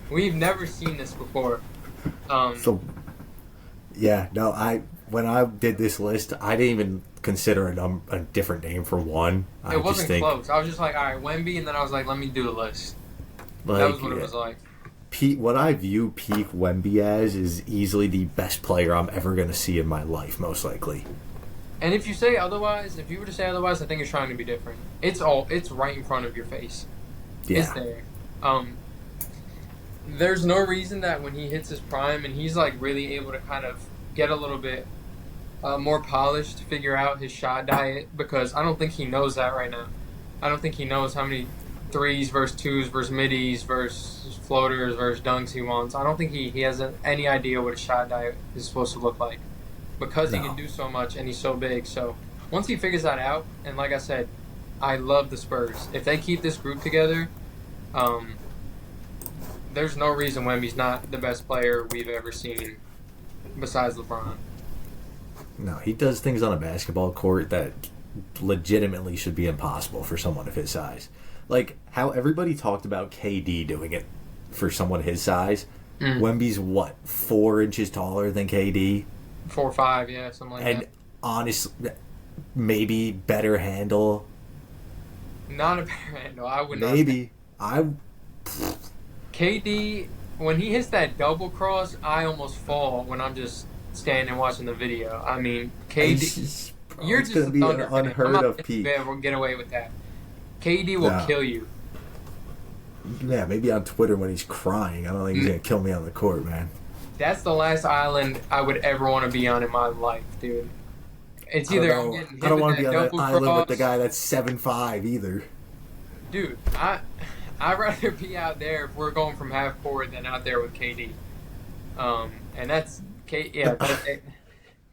[SPEAKER 1] We've never seen this before.
[SPEAKER 2] When I did this list, I didn't even consider a different name for one.
[SPEAKER 1] It wasn't close. I was just like, all right, Wemby, and then I was like, let me do the list. That was what it was like.
[SPEAKER 2] What I view peak Wemby as is easily the best player I'm ever going to see in my life, most likely.
[SPEAKER 1] And if you say otherwise, if you were to say otherwise, I think you're trying to be different. It's right in front of your face.
[SPEAKER 2] Yeah.
[SPEAKER 1] It's there. There's no reason that when he hits his prime and he's like really able to kind of get a little bit more polished to figure out his shot diet, because I don't think he knows that right now. I don't think he knows how many threes versus twos versus middies versus floaters versus dunks he wants. I don't think he has any idea what a shot diet is supposed to look like, because he can do so much and he's so big. So once he figures that out, and like I said, I love the Spurs. If they keep this group together, there's no reason Wemby's not the best player we've ever seen besides LeBron.
[SPEAKER 2] No, he does things on a basketball court that legitimately should be impossible for someone of his size. Like how everybody talked about KD doing it for someone his size. Wemby's 4 inches taller than KD?
[SPEAKER 1] 4 or 5, yeah, something like that.
[SPEAKER 2] And honestly, maybe better handle.
[SPEAKER 1] Not a better handle. I would not.
[SPEAKER 2] Maybe.
[SPEAKER 1] KD, when he hits that double cross, I almost fall when I'm just standing watching the video. I mean, KD, you're just
[SPEAKER 2] going to be an
[SPEAKER 1] fan.
[SPEAKER 2] unheard of peak.
[SPEAKER 1] We'll get away with that. KD will kill you.
[SPEAKER 2] Yeah, maybe on Twitter when he's crying. I don't think he's going to kill me on the court, man.
[SPEAKER 1] That's the last island I would ever want to be on in my life, dude. It's
[SPEAKER 2] I don't
[SPEAKER 1] either I'm
[SPEAKER 2] know.
[SPEAKER 1] getting
[SPEAKER 2] I
[SPEAKER 1] hit
[SPEAKER 2] don't
[SPEAKER 1] with
[SPEAKER 2] want to be
[SPEAKER 1] that
[SPEAKER 2] on that
[SPEAKER 1] double
[SPEAKER 2] island with the
[SPEAKER 1] cross,
[SPEAKER 2] guy that's 7'5" either.
[SPEAKER 1] dude. I'd rather be out there if we're going from half court than out there with KD. And that's K. Yeah,
[SPEAKER 2] I don't want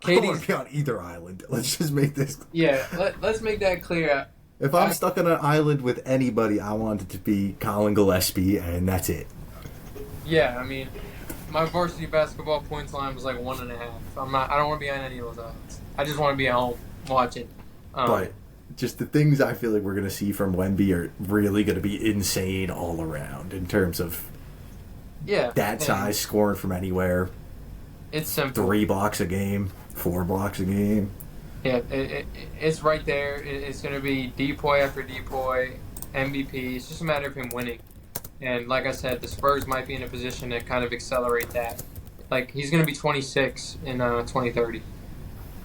[SPEAKER 1] KD's.
[SPEAKER 2] to be on either island. Let's just make this.
[SPEAKER 1] Yeah, let's make that clear.
[SPEAKER 2] If I'm stuck on an island with anybody, I want it to be Colin Gillespie, and that's it.
[SPEAKER 1] Yeah, I mean, my varsity basketball points line was like 1.5. I'm not. I don't want to be on any of those islands. I just want to be at home watching.
[SPEAKER 2] But just the things I feel like we're going to see from Wemby are really going to be insane all around in terms of that size, scoring from anywhere.
[SPEAKER 1] It's simple.
[SPEAKER 2] 3 blocks a game, 4 blocks a game.
[SPEAKER 1] Yeah, it's right there. It's going to be depoy after depoy, MVP. It's just a matter of him winning. And like I said, the Spurs might be in a position to kind of accelerate that. Like, he's going to be 26 in 2030.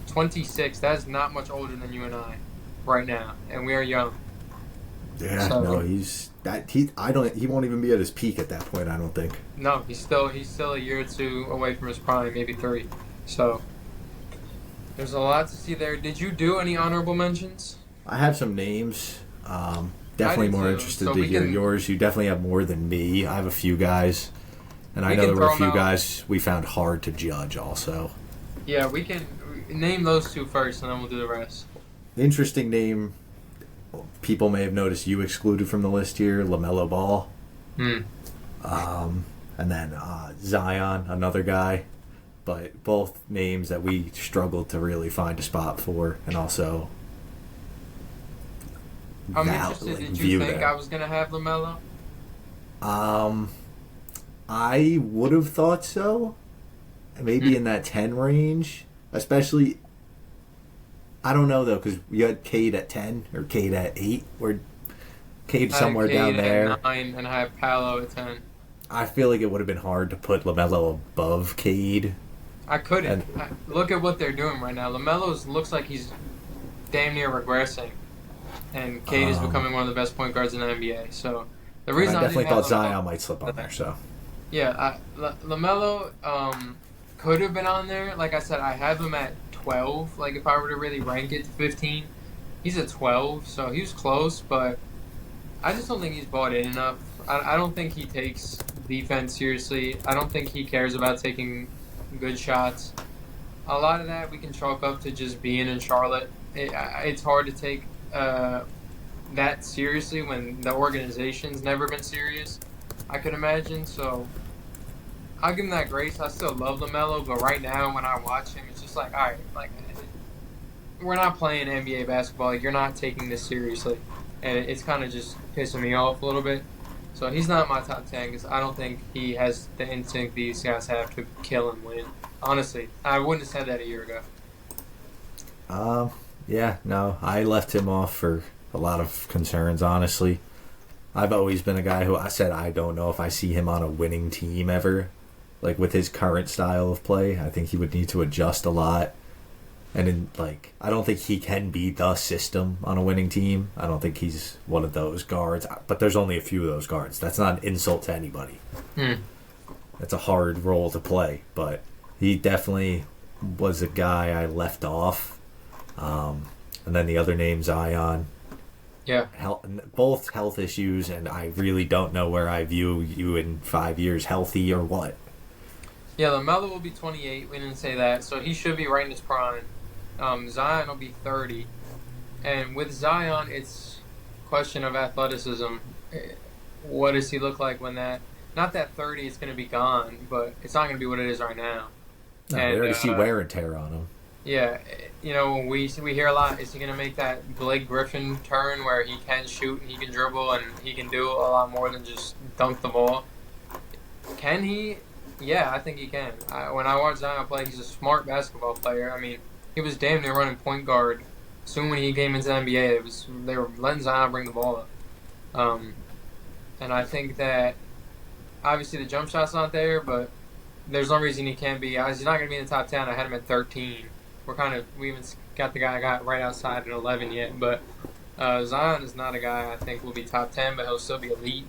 [SPEAKER 1] 26, that's not much older than you and I right now. And we are young.
[SPEAKER 2] Yeah,
[SPEAKER 1] So,
[SPEAKER 2] no, he won't even be at his peak at that point, I don't think.
[SPEAKER 1] No, he's still a year or two away from his prime, maybe 3. So there's a lot to see there. Did you do any honorable mentions?
[SPEAKER 2] I have some names. Definitely more interested to hear yours. You definitely have more than me. I have a few guys, and I know there were a few guys we found hard to judge also.
[SPEAKER 1] Yeah, we can name those 2 first, and then we'll do the rest.
[SPEAKER 2] Interesting name. People may have noticed you excluded from the list here, LaMelo Ball. And then Zion, another guy. But both names that we struggled to really find a spot for, and also
[SPEAKER 1] I'm interested. Did you think I was going to have LaMelo?
[SPEAKER 2] I would have thought so. Maybe in that 10 range. Especially, I don't know, though, because you had Cade at 10 or Cade at 8. Or Cade somewhere down there.
[SPEAKER 1] At 9, and I have Paolo at 10.
[SPEAKER 2] I feel like it would have been hard to put LaMelo above Cade.
[SPEAKER 1] I couldn't. Look at what they're doing right now. LaMelo looks like he's damn near regressing. And Cade is becoming one of the best point guards in the NBA. So the reason
[SPEAKER 2] I definitely thought Zion might slip on there. So
[SPEAKER 1] yeah, LaMelo could have been on there. Like I said, I have him at 12. Like if I were to really rank it to 15, he's at 12. So he was close, but I just don't think he's bought in enough. I don't think he takes defense seriously. I don't think he cares about taking good shots. A lot of that we can chalk up to just being in Charlotte. It's hard to take that seriously when the organization's never been serious, I could imagine. So I'll give him that grace. I still love LaMelo, but right now when I watch him, it's just like, all right, like we're not playing NBA basketball. You're not taking this seriously, and it's kind of just pissing me off a little bit. So he's not my top 10 because I don't think he has the instinct these guys have to kill and win. Honestly, I wouldn't have said that a year ago.
[SPEAKER 2] Yeah, no, I left him off for a lot of concerns, honestly. I've always been a guy who I said I don't know if I see him on a winning team ever. Like, with his current style of play, I think he would need to adjust a lot. And, I don't think he can be the system on a winning team. I don't think he's one of those guards. But there's only a few of those guards. That's not an insult to anybody. That's a hard role to play. But he definitely was a guy I left off. And then the other name, Zion.
[SPEAKER 1] Yeah.
[SPEAKER 2] Both health issues, and I really don't know where I view you in 5 years, healthy or what.
[SPEAKER 1] Yeah, LaMelo will be 28. We didn't say that. So he should be right in his prime. Zion will be 30. And with Zion, it's a question of athleticism. What does he look like when that... Not that 30 is going to be gone, but it's not going to be what it is right now.
[SPEAKER 2] No, we already see wear and tear on him.
[SPEAKER 1] Yeah, we hear a lot, is he going to make that Blake Griffin turn where he can shoot and he can dribble and he can do a lot more than just dunk the ball? Can he? Yeah, I think he can. When I watch Zion play, he's a smart basketball player. I mean, he was damn near running point guard. Soon when he came into the NBA, they were letting Zion bring the ball up. And I think that obviously the jump shot's not there, but there's no reason he can't be. He's not going to be in the top 10. I had him at 13. We haven't got the guy I got right outside at 11 yet, but Zion is not a guy I think will be top 10, but he'll still be elite.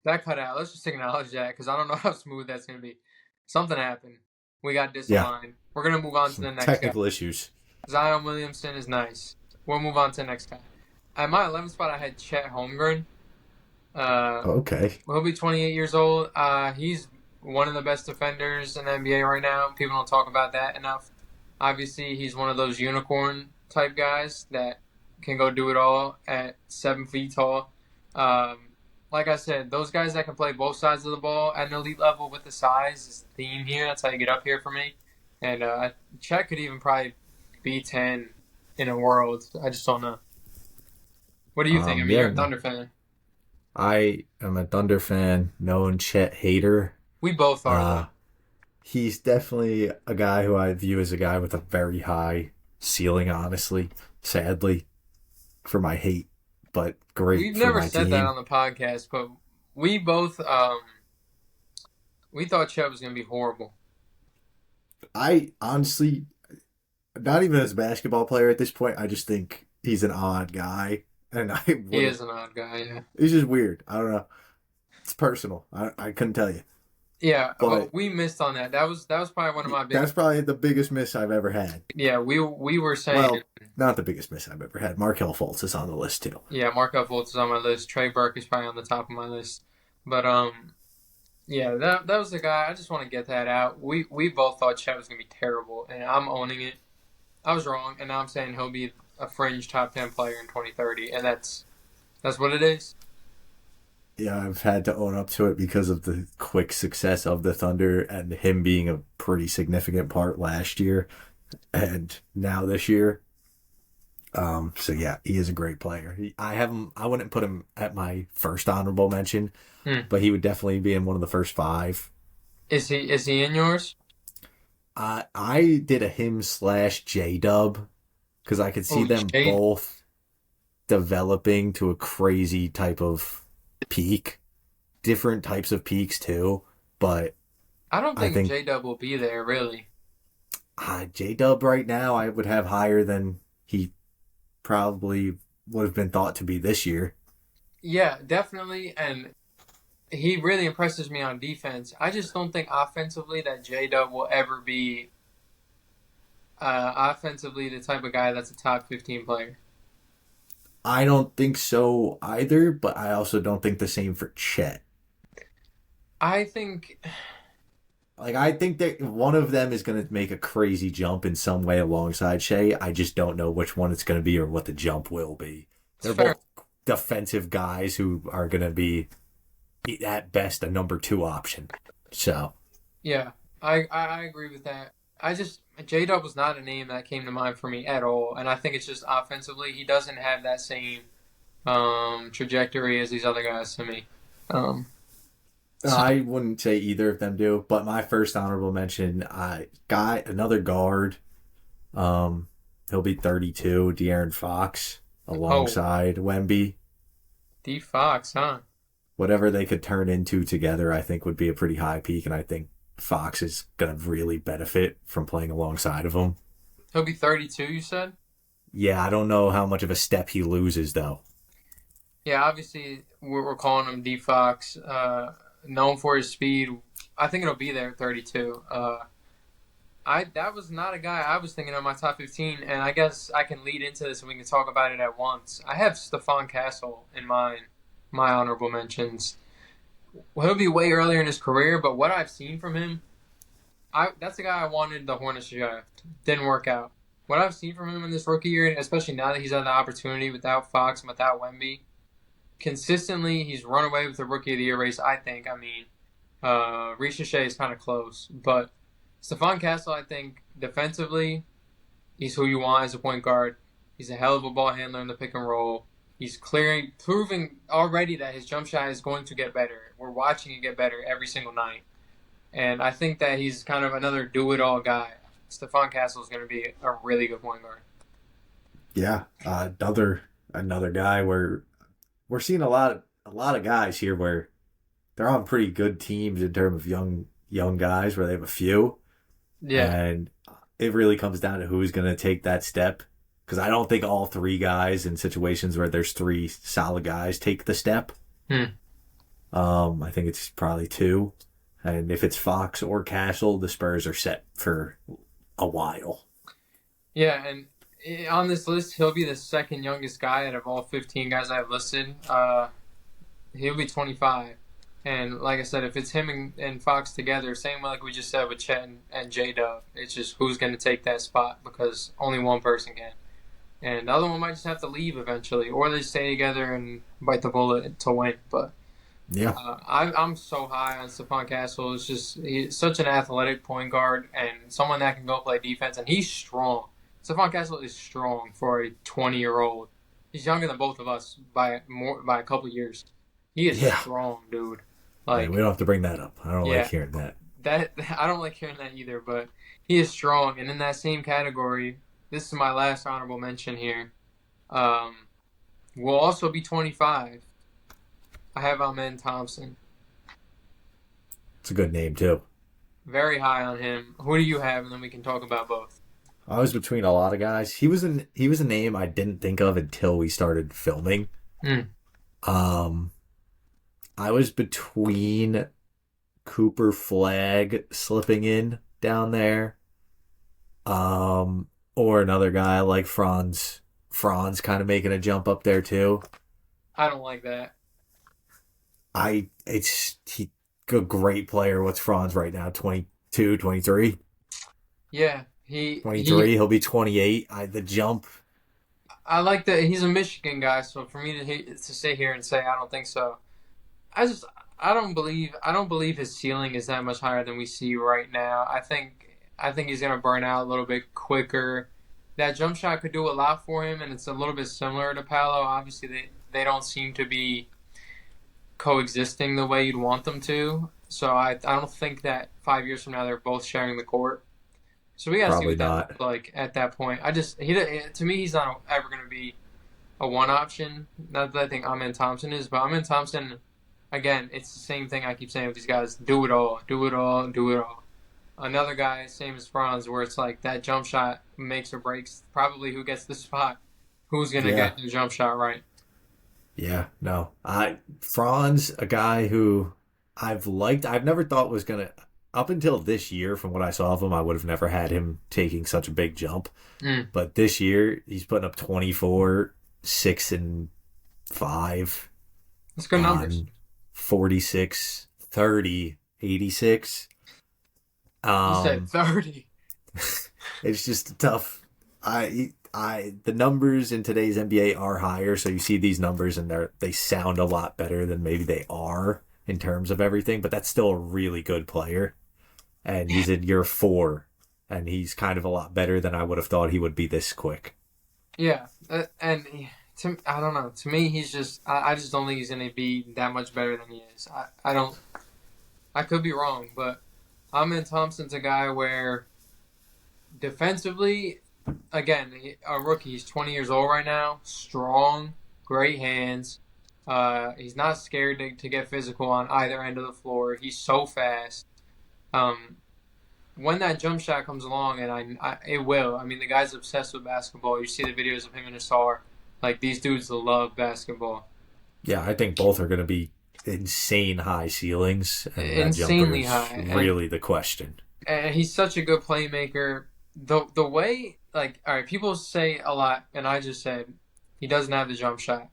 [SPEAKER 1] that cut out. Let's just acknowledge that because I don't know how smooth that's going to be. Something happened. We got
[SPEAKER 2] Yeah,
[SPEAKER 1] disaligned. We're going to move on to
[SPEAKER 2] some
[SPEAKER 1] the next guy.
[SPEAKER 2] technical issues.
[SPEAKER 1] Zion Williamson is nice. We'll move on to the next guy. At my 11th spot, I had Chet Holmgren.
[SPEAKER 2] Okay.
[SPEAKER 1] He'll be 28 years old. He's one of the best defenders in the NBA right now. People don't talk about that enough. Obviously, he's one of those unicorn type guys that can go do it all at 7 feet tall. Like I said, those guys that can play both sides of the ball at an elite level with the size is the theme here. That's how you get up here for me. And Chet could even probably be 10 in a world. I just don't know. What do you think? I mean, you're a Thunder fan.
[SPEAKER 2] I am a Thunder fan, known Chet hater.
[SPEAKER 1] We both are.
[SPEAKER 2] He's definitely a guy who I view as a guy with a very high ceiling, honestly. Sadly, for my hate, but great.
[SPEAKER 1] We've
[SPEAKER 2] for
[SPEAKER 1] never
[SPEAKER 2] my
[SPEAKER 1] said
[SPEAKER 2] team.
[SPEAKER 1] that on the podcast, but we both we thought Chet was going to be horrible.
[SPEAKER 2] I honestly, not even as a basketball player at this point, I just think he's an odd guy. And
[SPEAKER 1] He is an odd guy, yeah.
[SPEAKER 2] He's just weird. I don't know. It's personal. I couldn't tell you.
[SPEAKER 1] Yeah, but we missed on that. That was probably one of my biggest.
[SPEAKER 2] That's probably the biggest miss I've ever had.
[SPEAKER 1] Yeah, we were saying.
[SPEAKER 2] Well, not the biggest miss I've ever had. Markelle Fultz is on the list too.
[SPEAKER 1] Yeah, Markelle Fultz is on my list. Trey Burke is probably on the top of my list. But yeah, that was the guy. I just want to get that out. We both thought Chet was gonna be terrible, and I'm owning it. I was wrong, and now I'm saying he'll be a fringe top 10 player in 2030, and that's what it is.
[SPEAKER 2] Yeah, I've had to own up to it because of the quick success of the Thunder and him being a pretty significant part last year and now this year. So yeah, he is a great player. I wouldn't put him at my first honorable mention, but he would definitely be in one of the first 5.
[SPEAKER 1] Is he in yours?
[SPEAKER 2] I did a him/J-Dub because I could see them both developing to a crazy type of peak, different types of peaks too, but
[SPEAKER 1] I don't think J-Dub will be there really.
[SPEAKER 2] J-Dub right now I would have higher than he probably would have been thought to be this year.
[SPEAKER 1] Yeah, definitely, and he really impresses me on defense. I just don't think offensively that J-Dub will ever be offensively the type of guy that's a top 15 player.
[SPEAKER 2] I don't think so either, but I also don't think the same for Chet.
[SPEAKER 1] I think
[SPEAKER 2] that one of them is going to make a crazy jump in some way alongside Shea. I just don't know which one it's going to be or what the jump will be. They're both defensive guys who are going to be, at best, a number 2 option. So,
[SPEAKER 1] yeah, I agree with that. J-Dub was not a name that came to mind for me at all, and I think it's just offensively he doesn't have that same trajectory as these other guys to me.
[SPEAKER 2] I wouldn't say either of them do, but my first honorable mention, another guard. He'll be 32, De'Aaron Fox, alongside Wemby.
[SPEAKER 1] D Fox, huh?
[SPEAKER 2] Whatever they could turn into together, I think would be a pretty high peak, and I think Fox is going to really benefit from playing alongside of him.
[SPEAKER 1] He'll be 32, you said?
[SPEAKER 2] Yeah, I don't know how much of a step he loses, though.
[SPEAKER 1] Yeah, obviously, we're calling him D Fox. Known for his speed. I think it'll be there at 32. That was not a guy I was thinking of my top 15, and I guess I can lead into this and we can talk about it at once. I have Stephon Castle in my honorable mentions. Well, he'll be way earlier in his career, but what I've seen from him, that's the guy I wanted the Hornets to draft. Didn't work out. What I've seen from him in this rookie year, especially now that he's had the opportunity without Fox and without Wemby, consistently he's run away with the Rookie of the Year race, I think. I mean, Ricochet is kind of close, but Stephon Castle, I think, defensively, he's who you want as a point guard. He's a hell of a ball handler in the pick and roll. He's proving already that his jump shot is going to get better. We're watching it get better every single night. And I think that he's kind of another do-it-all guy. Stephon Castle is going to be a really good point guard.
[SPEAKER 2] Yeah, another guy where we're seeing a lot of guys here where they're on pretty good teams in terms of young guys where they have a few.
[SPEAKER 1] Yeah.
[SPEAKER 2] And it really comes down to who's going to take that step. Because I don't think all 3 guys in situations where there's 3 solid guys take the step. I think it's probably 2. And if it's Fox or Castle, the Spurs are set for a while.
[SPEAKER 1] Yeah, and on this list, he'll be the second youngest guy out of all 15 guys I've listed. He'll be 25. And like I said, if it's him and Fox together, same like we just said with Chet and J Dub, it's just who's going to take that spot because only one person can. And the other one might just have to leave eventually, or they stay together and bite the bullet to win. But
[SPEAKER 2] Yeah.
[SPEAKER 1] I'm so high on Stephon Castle. It's just he's such an athletic point guard and someone that can go play defense, and he's strong. Stephon Castle is strong for a 20-year-old. He's younger than both of us by a couple years. He is
[SPEAKER 2] Yeah.
[SPEAKER 1] strong, dude.
[SPEAKER 2] Like, we don't have to bring that up. I don't like hearing that.
[SPEAKER 1] That I don't like hearing that either, but he is strong. And in that same category, this is my last honorable mention here. Will also be 25. I have Amen Thompson.
[SPEAKER 2] It's a good name, too.
[SPEAKER 1] Very high on him. Who do you have? And then we can talk about both.
[SPEAKER 2] I was between a lot of guys. He was a name I didn't think of until we started filming. I was between Cooper Flag slipping in down there, or another guy like Franz kind of making a jump up there too.
[SPEAKER 1] I don't like that.
[SPEAKER 2] He a great player. What's Franz right now? 22, 23?
[SPEAKER 1] Yeah,
[SPEAKER 2] 23. He'll be 28. The jump.
[SPEAKER 1] I like that he's a Michigan guy, so for me to sit here and say I don't think so, I don't believe his ceiling is that much higher than we see right now. I think he's gonna burn out a little bit quicker. That jump shot could do a lot for him, and it's a little bit similar to Paolo. Obviously, they don't seem to be coexisting the way you'd want them to. So I don't think that 5 years from now they're both sharing the court. So we gotta see what that looks like at that point. To me, he's not ever gonna be a one option. Not that I think Amen Thompson is, but Amen Thompson, again, it's the same thing I keep saying with these guys: do it all, do it all, do it all. Another guy, same as Franz, where it's like that jump shot makes or breaks probably who gets the spot, who's gonna get the jump shot right.
[SPEAKER 2] Yeah, no. Franz, a guy who I've liked, I've never thought was gonna. Up until this year, from what I saw of him, I would have never had him taking such a big jump. But this year, he's putting up 24, 6 and 5.
[SPEAKER 1] That's good numbers.
[SPEAKER 2] 46, 30, 86.
[SPEAKER 1] You said 30.
[SPEAKER 2] It's just tough. The numbers in today's NBA are higher, so you see these numbers and they sound a lot better than maybe they are in terms of everything, but that's still a really good player. And he's in year 4, and he's kind of a lot better than I would have thought he would be this quick.
[SPEAKER 1] Yeah, and I don't know. To me, he's just I just don't think he's going to be that much better than he is. I could be wrong, but Amen Thompson's a guy where defensively, again, a rookie. He's 20 years old right now. Strong, great hands. He's not scared to get physical on either end of the floor. He's so fast. When that jump shot comes along, and it will. I mean, the guy's obsessed with basketball. You see the videos of him and Asar. Like, these dudes love basketball.
[SPEAKER 2] Yeah, I think both are going to be insane high ceilings. And
[SPEAKER 1] insanely high.
[SPEAKER 2] Really the question.
[SPEAKER 1] And he's such a good playmaker. The way, like, all right, people say a lot, and I just said he doesn't have the jump shot.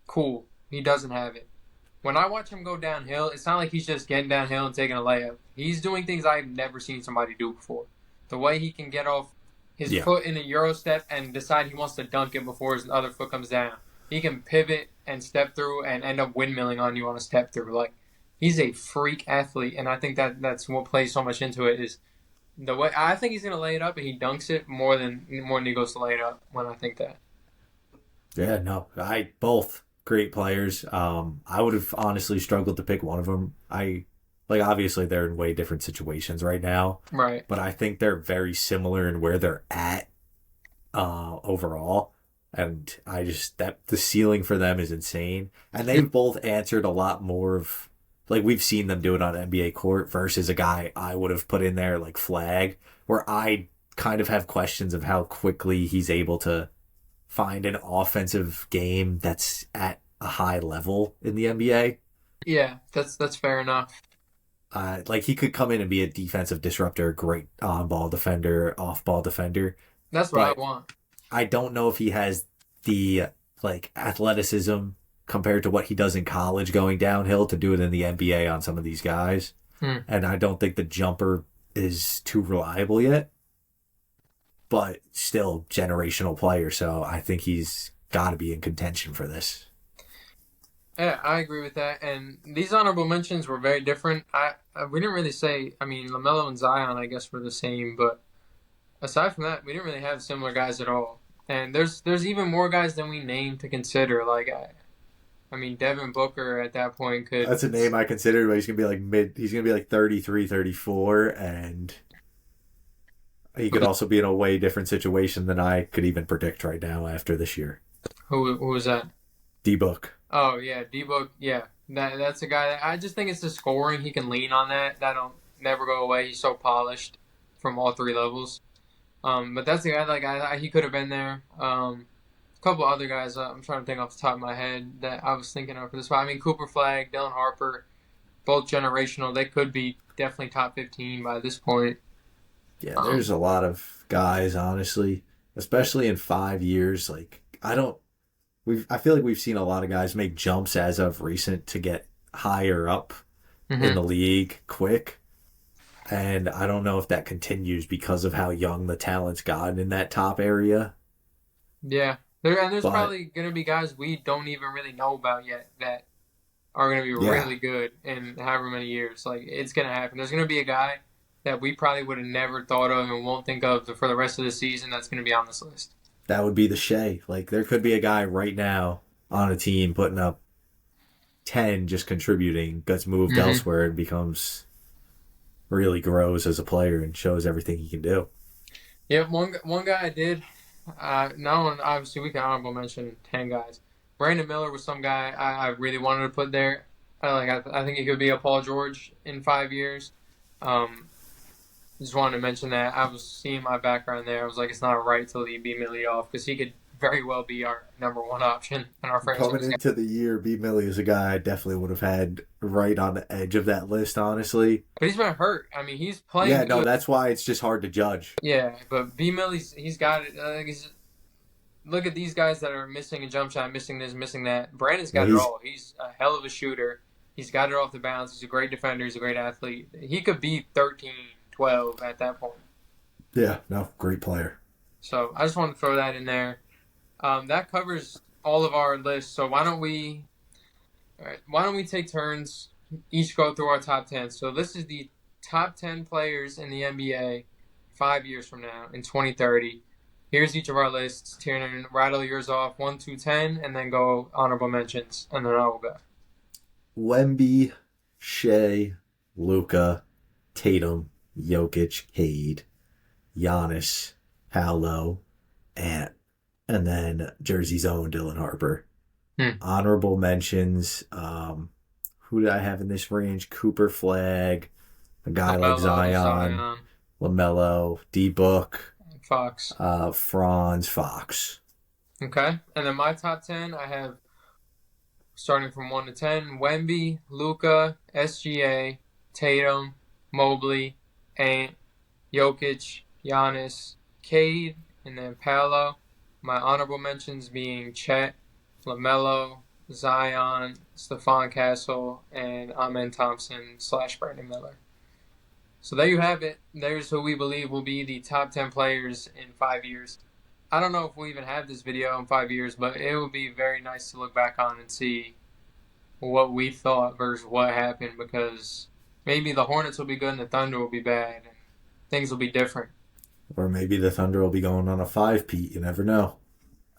[SPEAKER 1] Cool. He doesn't have it. When I watch him go downhill, it's not like he's just getting downhill and taking a layup. He's doing things I've never seen somebody do before. The way he can get off his foot in a Euro step and decide he wants to dunk it before his other foot comes down. He can pivot and step through and end up windmilling on you on a step through. Like, he's a freak athlete, and I think that's what plays so much into it is the way. I think he's going to lay it up, and he dunks it more than he goes to lay it up when I think that.
[SPEAKER 2] Yeah, no, both great players. I would have honestly struggled to pick one of them. Obviously they're in way different situations right now.
[SPEAKER 1] Right.
[SPEAKER 2] But I think they're very similar in where they're at overall. And the ceiling for them is insane. And they've both answered a lot more of, like, we've seen them do it on NBA court versus a guy I would have put in there like Flag, where I kind of have questions of how quickly he's able to find an offensive game that's at a high level in the NBA.
[SPEAKER 1] Yeah, that's fair enough.
[SPEAKER 2] Like he could come in and be a defensive disruptor, great on-ball defender, off-ball defender,
[SPEAKER 1] That's what I
[SPEAKER 2] but
[SPEAKER 1] want.
[SPEAKER 2] I don't know if he has the like athleticism compared to what he does in college going downhill to do it in the NBA on some of these guys.
[SPEAKER 1] Hmm.
[SPEAKER 2] And I don't think the jumper is too reliable yet, but still generational player. So I think he's got to be in contention for this.
[SPEAKER 1] Yeah, I agree with that. And these honorable mentions were very different. We didn't really say. I mean, Lamelo and Zion, I guess, were the same, but aside from that, we didn't really have similar guys at all. And there's even more guys than we named to consider. Like I mean, Devin Booker at that point could.
[SPEAKER 2] That's a name I considered, but he's gonna be like mid. He's gonna be like 33, 34, and he could also be in a way different situation than I could even predict right now after this year.
[SPEAKER 1] Who was that?
[SPEAKER 2] D Book.
[SPEAKER 1] Oh yeah, D-Book. Yeah, that's a guy that I just think it's the scoring. He can lean on that. That'll never go away. He's so polished from all three levels. But that's a guy like he could have been there. A couple other guys I'm trying to think off the top of my head that I was thinking of for this spot. I mean, Cooper Flag, Dylan Harper, both generational. They could be definitely top 15 by this point.
[SPEAKER 2] Yeah,
[SPEAKER 1] Um,
[SPEAKER 2] there's a lot of guys, honestly, especially in 5 years. Like I don't. I feel like we've seen a lot of guys make jumps as of recent to get higher up in
[SPEAKER 1] mhm.
[SPEAKER 2] the league quick. And I don't know if that continues because of how young the talent's gotten in that top area.
[SPEAKER 1] Yeah, there's
[SPEAKER 2] But
[SPEAKER 1] probably gonna be guys we don't even really know about yet that are going to be
[SPEAKER 2] yeah,
[SPEAKER 1] really good in however many years. Like it's going to happen. There's going to be a guy that we probably would have never thought of and won't think of for the rest of the season that's going to be on this list.
[SPEAKER 2] that would be the Shea. Like there could be a guy right now on a team putting up 10 just contributing, gets moved
[SPEAKER 1] Mm-hmm.
[SPEAKER 2] elsewhere and becomes really grows as a player and shows everything he can do.
[SPEAKER 1] Yeah, one guy I did. Not one. Obviously, we can honorable mention 10 guys. Brandon Miller was some guy I really wanted to put there. I think he could be a Paul George in 5 years. Um, just wanted to mention that I was seeing my background there. I was like, it's not right to leave B Millie off because he could very well be our number one option in our
[SPEAKER 2] Coming
[SPEAKER 1] franchise.
[SPEAKER 2] into the year, B. Millie is a guy I definitely would have had right on the edge of that list, honestly.
[SPEAKER 1] But he's been hurt. I mean, he's playing
[SPEAKER 2] Yeah, no,
[SPEAKER 1] good.
[SPEAKER 2] that's why it's just hard to judge.
[SPEAKER 1] Yeah, but B Millie's he's got it. Look at these guys that are missing a jump shot, missing this, missing that. Brandon's
[SPEAKER 2] Yeah,
[SPEAKER 1] got it
[SPEAKER 2] he's
[SPEAKER 1] all. He's a hell of a shooter. He's got it off the bounce. He's a great defender. He's a great athlete. He could be 13, 12 at that point.
[SPEAKER 2] yeah, no, great player.
[SPEAKER 1] So I just want to throw that in there. That covers all of our lists. So all right, why don't we take turns, each go through our top 10. So this is the top 10 players in the NBA 5 years from now in 2030. Here's each of our lists. Tiernan, rattle yours off 1 to 10, and then go honorable mentions, and then I will go.
[SPEAKER 2] Wemby, Shea, Luca, Tatum, Jokic, Cade, Giannis, Paolo, and then Jersey's own Dylan Harper.
[SPEAKER 1] Hmm.
[SPEAKER 2] Honorable mentions. Who did I have in this range? Cooper Flag, a guy like
[SPEAKER 1] LaMelo,
[SPEAKER 2] Zion,
[SPEAKER 1] Zion,
[SPEAKER 2] LaMelo, D Book,
[SPEAKER 1] Fox.
[SPEAKER 2] Franz, Fox.
[SPEAKER 1] Okay, and then my top 10, I have starting from 1 to 10: Wemby, Luca, SGA, Tatum, Mobley, Ant, Jokic, Giannis, Cade, and then Paolo. My honorable mentions being Chet, LaMelo, Zion, Stephon Castle, and Amen Thompson / Brandon Miller. So there you have it. There's who we believe will be the top 10 players in 5 years. I don't know if we'll even have this video in 5 years, but it would be very nice to look back on and see what we thought versus what happened, because maybe the Hornets will be good and the Thunder will be bad and things will be different.
[SPEAKER 2] Or maybe the Thunder will be going on a five-peat. You never know.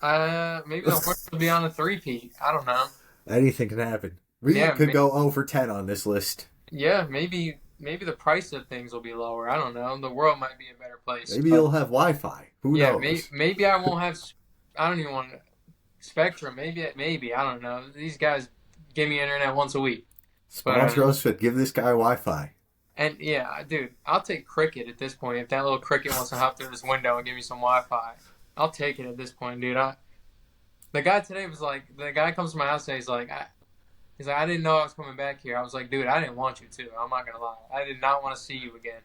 [SPEAKER 1] Maybe the Hornets will be on a three-peat. I don't know.
[SPEAKER 2] Anything can happen. We
[SPEAKER 1] Yeah,
[SPEAKER 2] could go 0 for 10 on this list.
[SPEAKER 1] yeah, maybe the price of things will be lower. I don't know. The world might be a better place.
[SPEAKER 2] Maybe
[SPEAKER 1] But
[SPEAKER 2] you'll have Wi-Fi. Who
[SPEAKER 1] yeah,
[SPEAKER 2] knows?
[SPEAKER 1] maybe I won't have. I don't even want Spectrum. Maybe I don't know. These guys give me internet once a week. But
[SPEAKER 2] Sponsor Rosefit, give this guy Wi-Fi.
[SPEAKER 1] and yeah, dude, I'll take Cricket at this point. If that little Cricket wants to hop through this window and give me some Wi-Fi, I'll take it at this point, dude. The guy today was like, the guy comes to my house and he's like, He's like, I didn't know I was coming back here. I was like, dude, I didn't want you to. I'm not gonna lie. I did not want to see you again.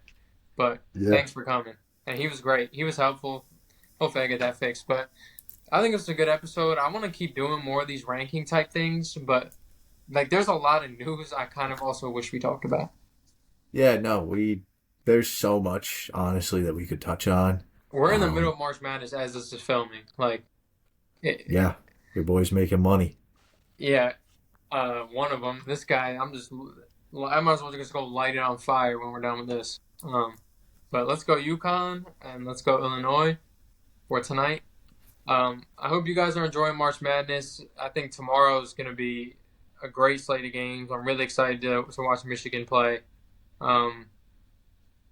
[SPEAKER 1] But
[SPEAKER 2] Yeah.
[SPEAKER 1] thanks for coming. And he was great. He was helpful. Hopefully I get that fixed. But I think it's a good episode. I want to keep doing more of these ranking type things, but like there's a lot of news I kind of also wish we talked about.
[SPEAKER 2] Yeah, no, there's so much honestly that we could touch on.
[SPEAKER 1] We're in the middle
[SPEAKER 2] Um,
[SPEAKER 1] of March Madness as this is filming. Like, it,
[SPEAKER 2] yeah, your boy's making money.
[SPEAKER 1] yeah, one of them. This guy, I might as well just go light it on fire when we're done with this. But let's go UConn and let's go Illinois for tonight. I hope you guys are enjoying March Madness. I think tomorrow is going to be a great slate of games. I'm really excited to watch Michigan play. Um,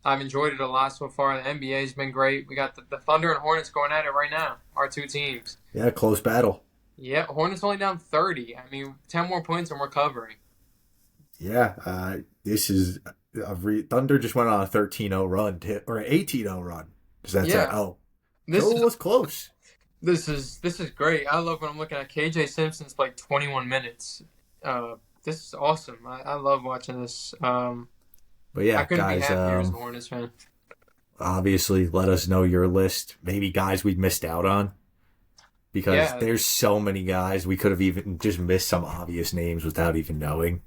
[SPEAKER 1] I've enjoyed it a lot so far. The NBA's been great. We got the Thunder and Hornets going at it right now. Our two teams.
[SPEAKER 2] Yeah, close battle.
[SPEAKER 1] Yeah, Hornets only down 30. I mean, 10 more points and we're covering.
[SPEAKER 2] Yeah, this is Thunder just went on a 13-0 run or an 18-0 run. Because that's
[SPEAKER 1] Yeah,
[SPEAKER 2] oh,
[SPEAKER 1] this
[SPEAKER 2] so it
[SPEAKER 1] is
[SPEAKER 2] was close.
[SPEAKER 1] this is great. I love when I'm looking at KJ Simpson's played 21 minutes. This is awesome. I love watching this.
[SPEAKER 2] But
[SPEAKER 1] I
[SPEAKER 2] yeah,
[SPEAKER 1] couldn't be
[SPEAKER 2] guys,
[SPEAKER 1] happier as a Hornets fan.
[SPEAKER 2] obviously let us know your list. Maybe guys we missed out on. Because
[SPEAKER 1] Yeah,
[SPEAKER 2] there's so many guys we could have even just missed some obvious names without even knowing.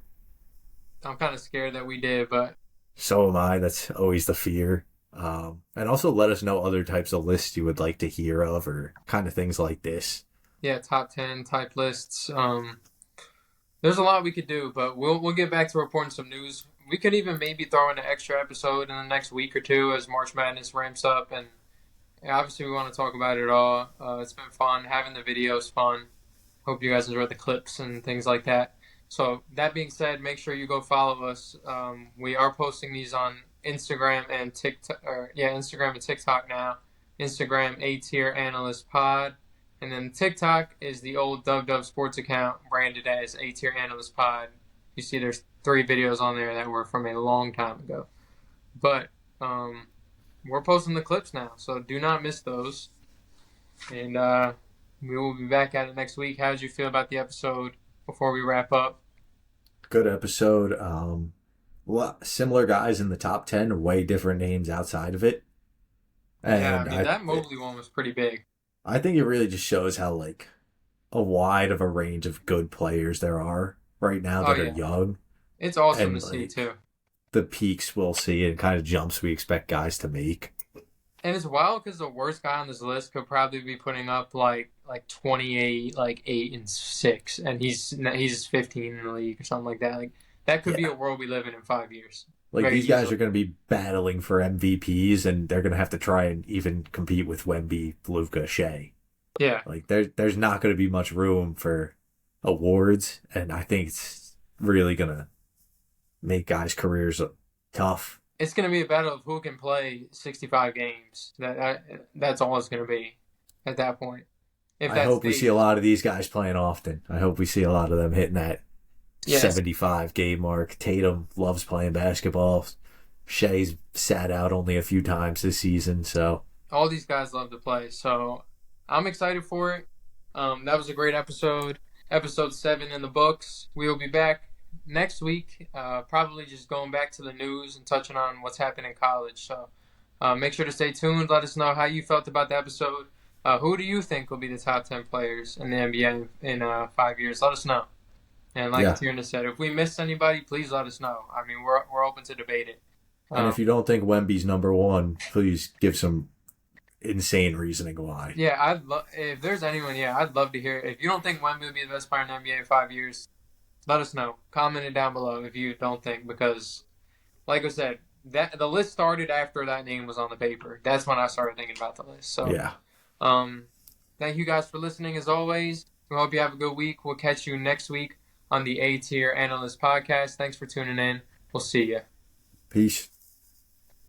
[SPEAKER 1] I'm kind of scared that we did, but
[SPEAKER 2] So am I. That's always the fear. And also let us know other types of lists you would like to hear of or kind of things like this.
[SPEAKER 1] yeah, top 10 type lists. There's a lot we could do, but we'll get back to reporting some news. We could even maybe throw in an extra episode in the next week or two as March Madness ramps up, and yeah, obviously we want to talk about it all. It's been fun having the videos, fun. Hope you guys enjoyed the clips and things like that. So that being said, make sure you go follow us. We are posting these on Instagram and TikTok. Instagram and TikTok now. Instagram A Tier Analyst Pod, and then TikTok is the old Dub Sports account branded as A Tier Analyst Pod. You see, there's 3 videos on there that were from a long time ago, but we're posting the clips now, so do not miss those. And we will be back at it next week. How did you feel about the episode before we wrap up?
[SPEAKER 2] Good episode. Similar guys in the top 10, way different names outside of it.
[SPEAKER 1] Yeah,
[SPEAKER 2] And
[SPEAKER 1] I mean, that Mobley one was pretty big.
[SPEAKER 2] I think it really just shows how like a wide of a range of good players there are right now
[SPEAKER 1] Oh,
[SPEAKER 2] that are
[SPEAKER 1] yeah.
[SPEAKER 2] young.
[SPEAKER 1] It's awesome
[SPEAKER 2] And
[SPEAKER 1] to see,
[SPEAKER 2] like
[SPEAKER 1] too.
[SPEAKER 2] the peaks we'll see and kind of jumps we expect guys to make.
[SPEAKER 1] And it's wild because the worst guy on this list could probably be putting up like 28, like 8 and 6, and he's 15 in the league or something like that. Like that could be
[SPEAKER 2] Yeah.
[SPEAKER 1] a world we live in 5 years.
[SPEAKER 2] Like
[SPEAKER 1] Very
[SPEAKER 2] these guys
[SPEAKER 1] easily.
[SPEAKER 2] are going to be battling for MVPs, and they're going to have to try and even compete with Wemby, Luka, Shea.
[SPEAKER 1] Yeah,
[SPEAKER 2] Like there's not going to be much room for awards, and I think it's really going to make guys' careers tough.
[SPEAKER 1] it's gonna be a battle of who can play 65 games. That's all it's gonna be at that point. If
[SPEAKER 2] I
[SPEAKER 1] that
[SPEAKER 2] hope we see
[SPEAKER 1] stays,
[SPEAKER 2] a lot of these guys playing often. I hope we see a lot of them hitting that
[SPEAKER 1] yes,
[SPEAKER 2] 75 game mark. Tatum loves playing basketball. Shea's sat out only a few times this season, so
[SPEAKER 1] all these guys love to play. So I'm excited for it. That was a great episode. Episode 7 in the books. We will be back next week. Probably just going back to the news and touching on what's happening in college. So make sure to stay tuned. Let us know how you felt about the episode. Who do you think will be the top 10 players in the NBA in 5 years? Let us know. And like
[SPEAKER 2] yeah.
[SPEAKER 1] Tiernan said, if we missed anybody, please let us know. I mean, we're open to debate it.
[SPEAKER 2] And if you don't think Wemby's number one, please give some insane reasoning why.
[SPEAKER 1] Yeah, if there's anyone, yeah, I'd love to hear it. If you don't think Wemby will be the best player in the NBA in 5 years, let us know. Comment it down below if you don't think, because, like I said, that the list started after that name was on the paper. That's when I started thinking about the list. So,
[SPEAKER 2] Yeah.
[SPEAKER 1] thank you guys for listening as always. We hope you have a good week. We'll catch you next week on the A Tier Analyst Podcast. Thanks for tuning in. We'll see you.
[SPEAKER 2] Peace.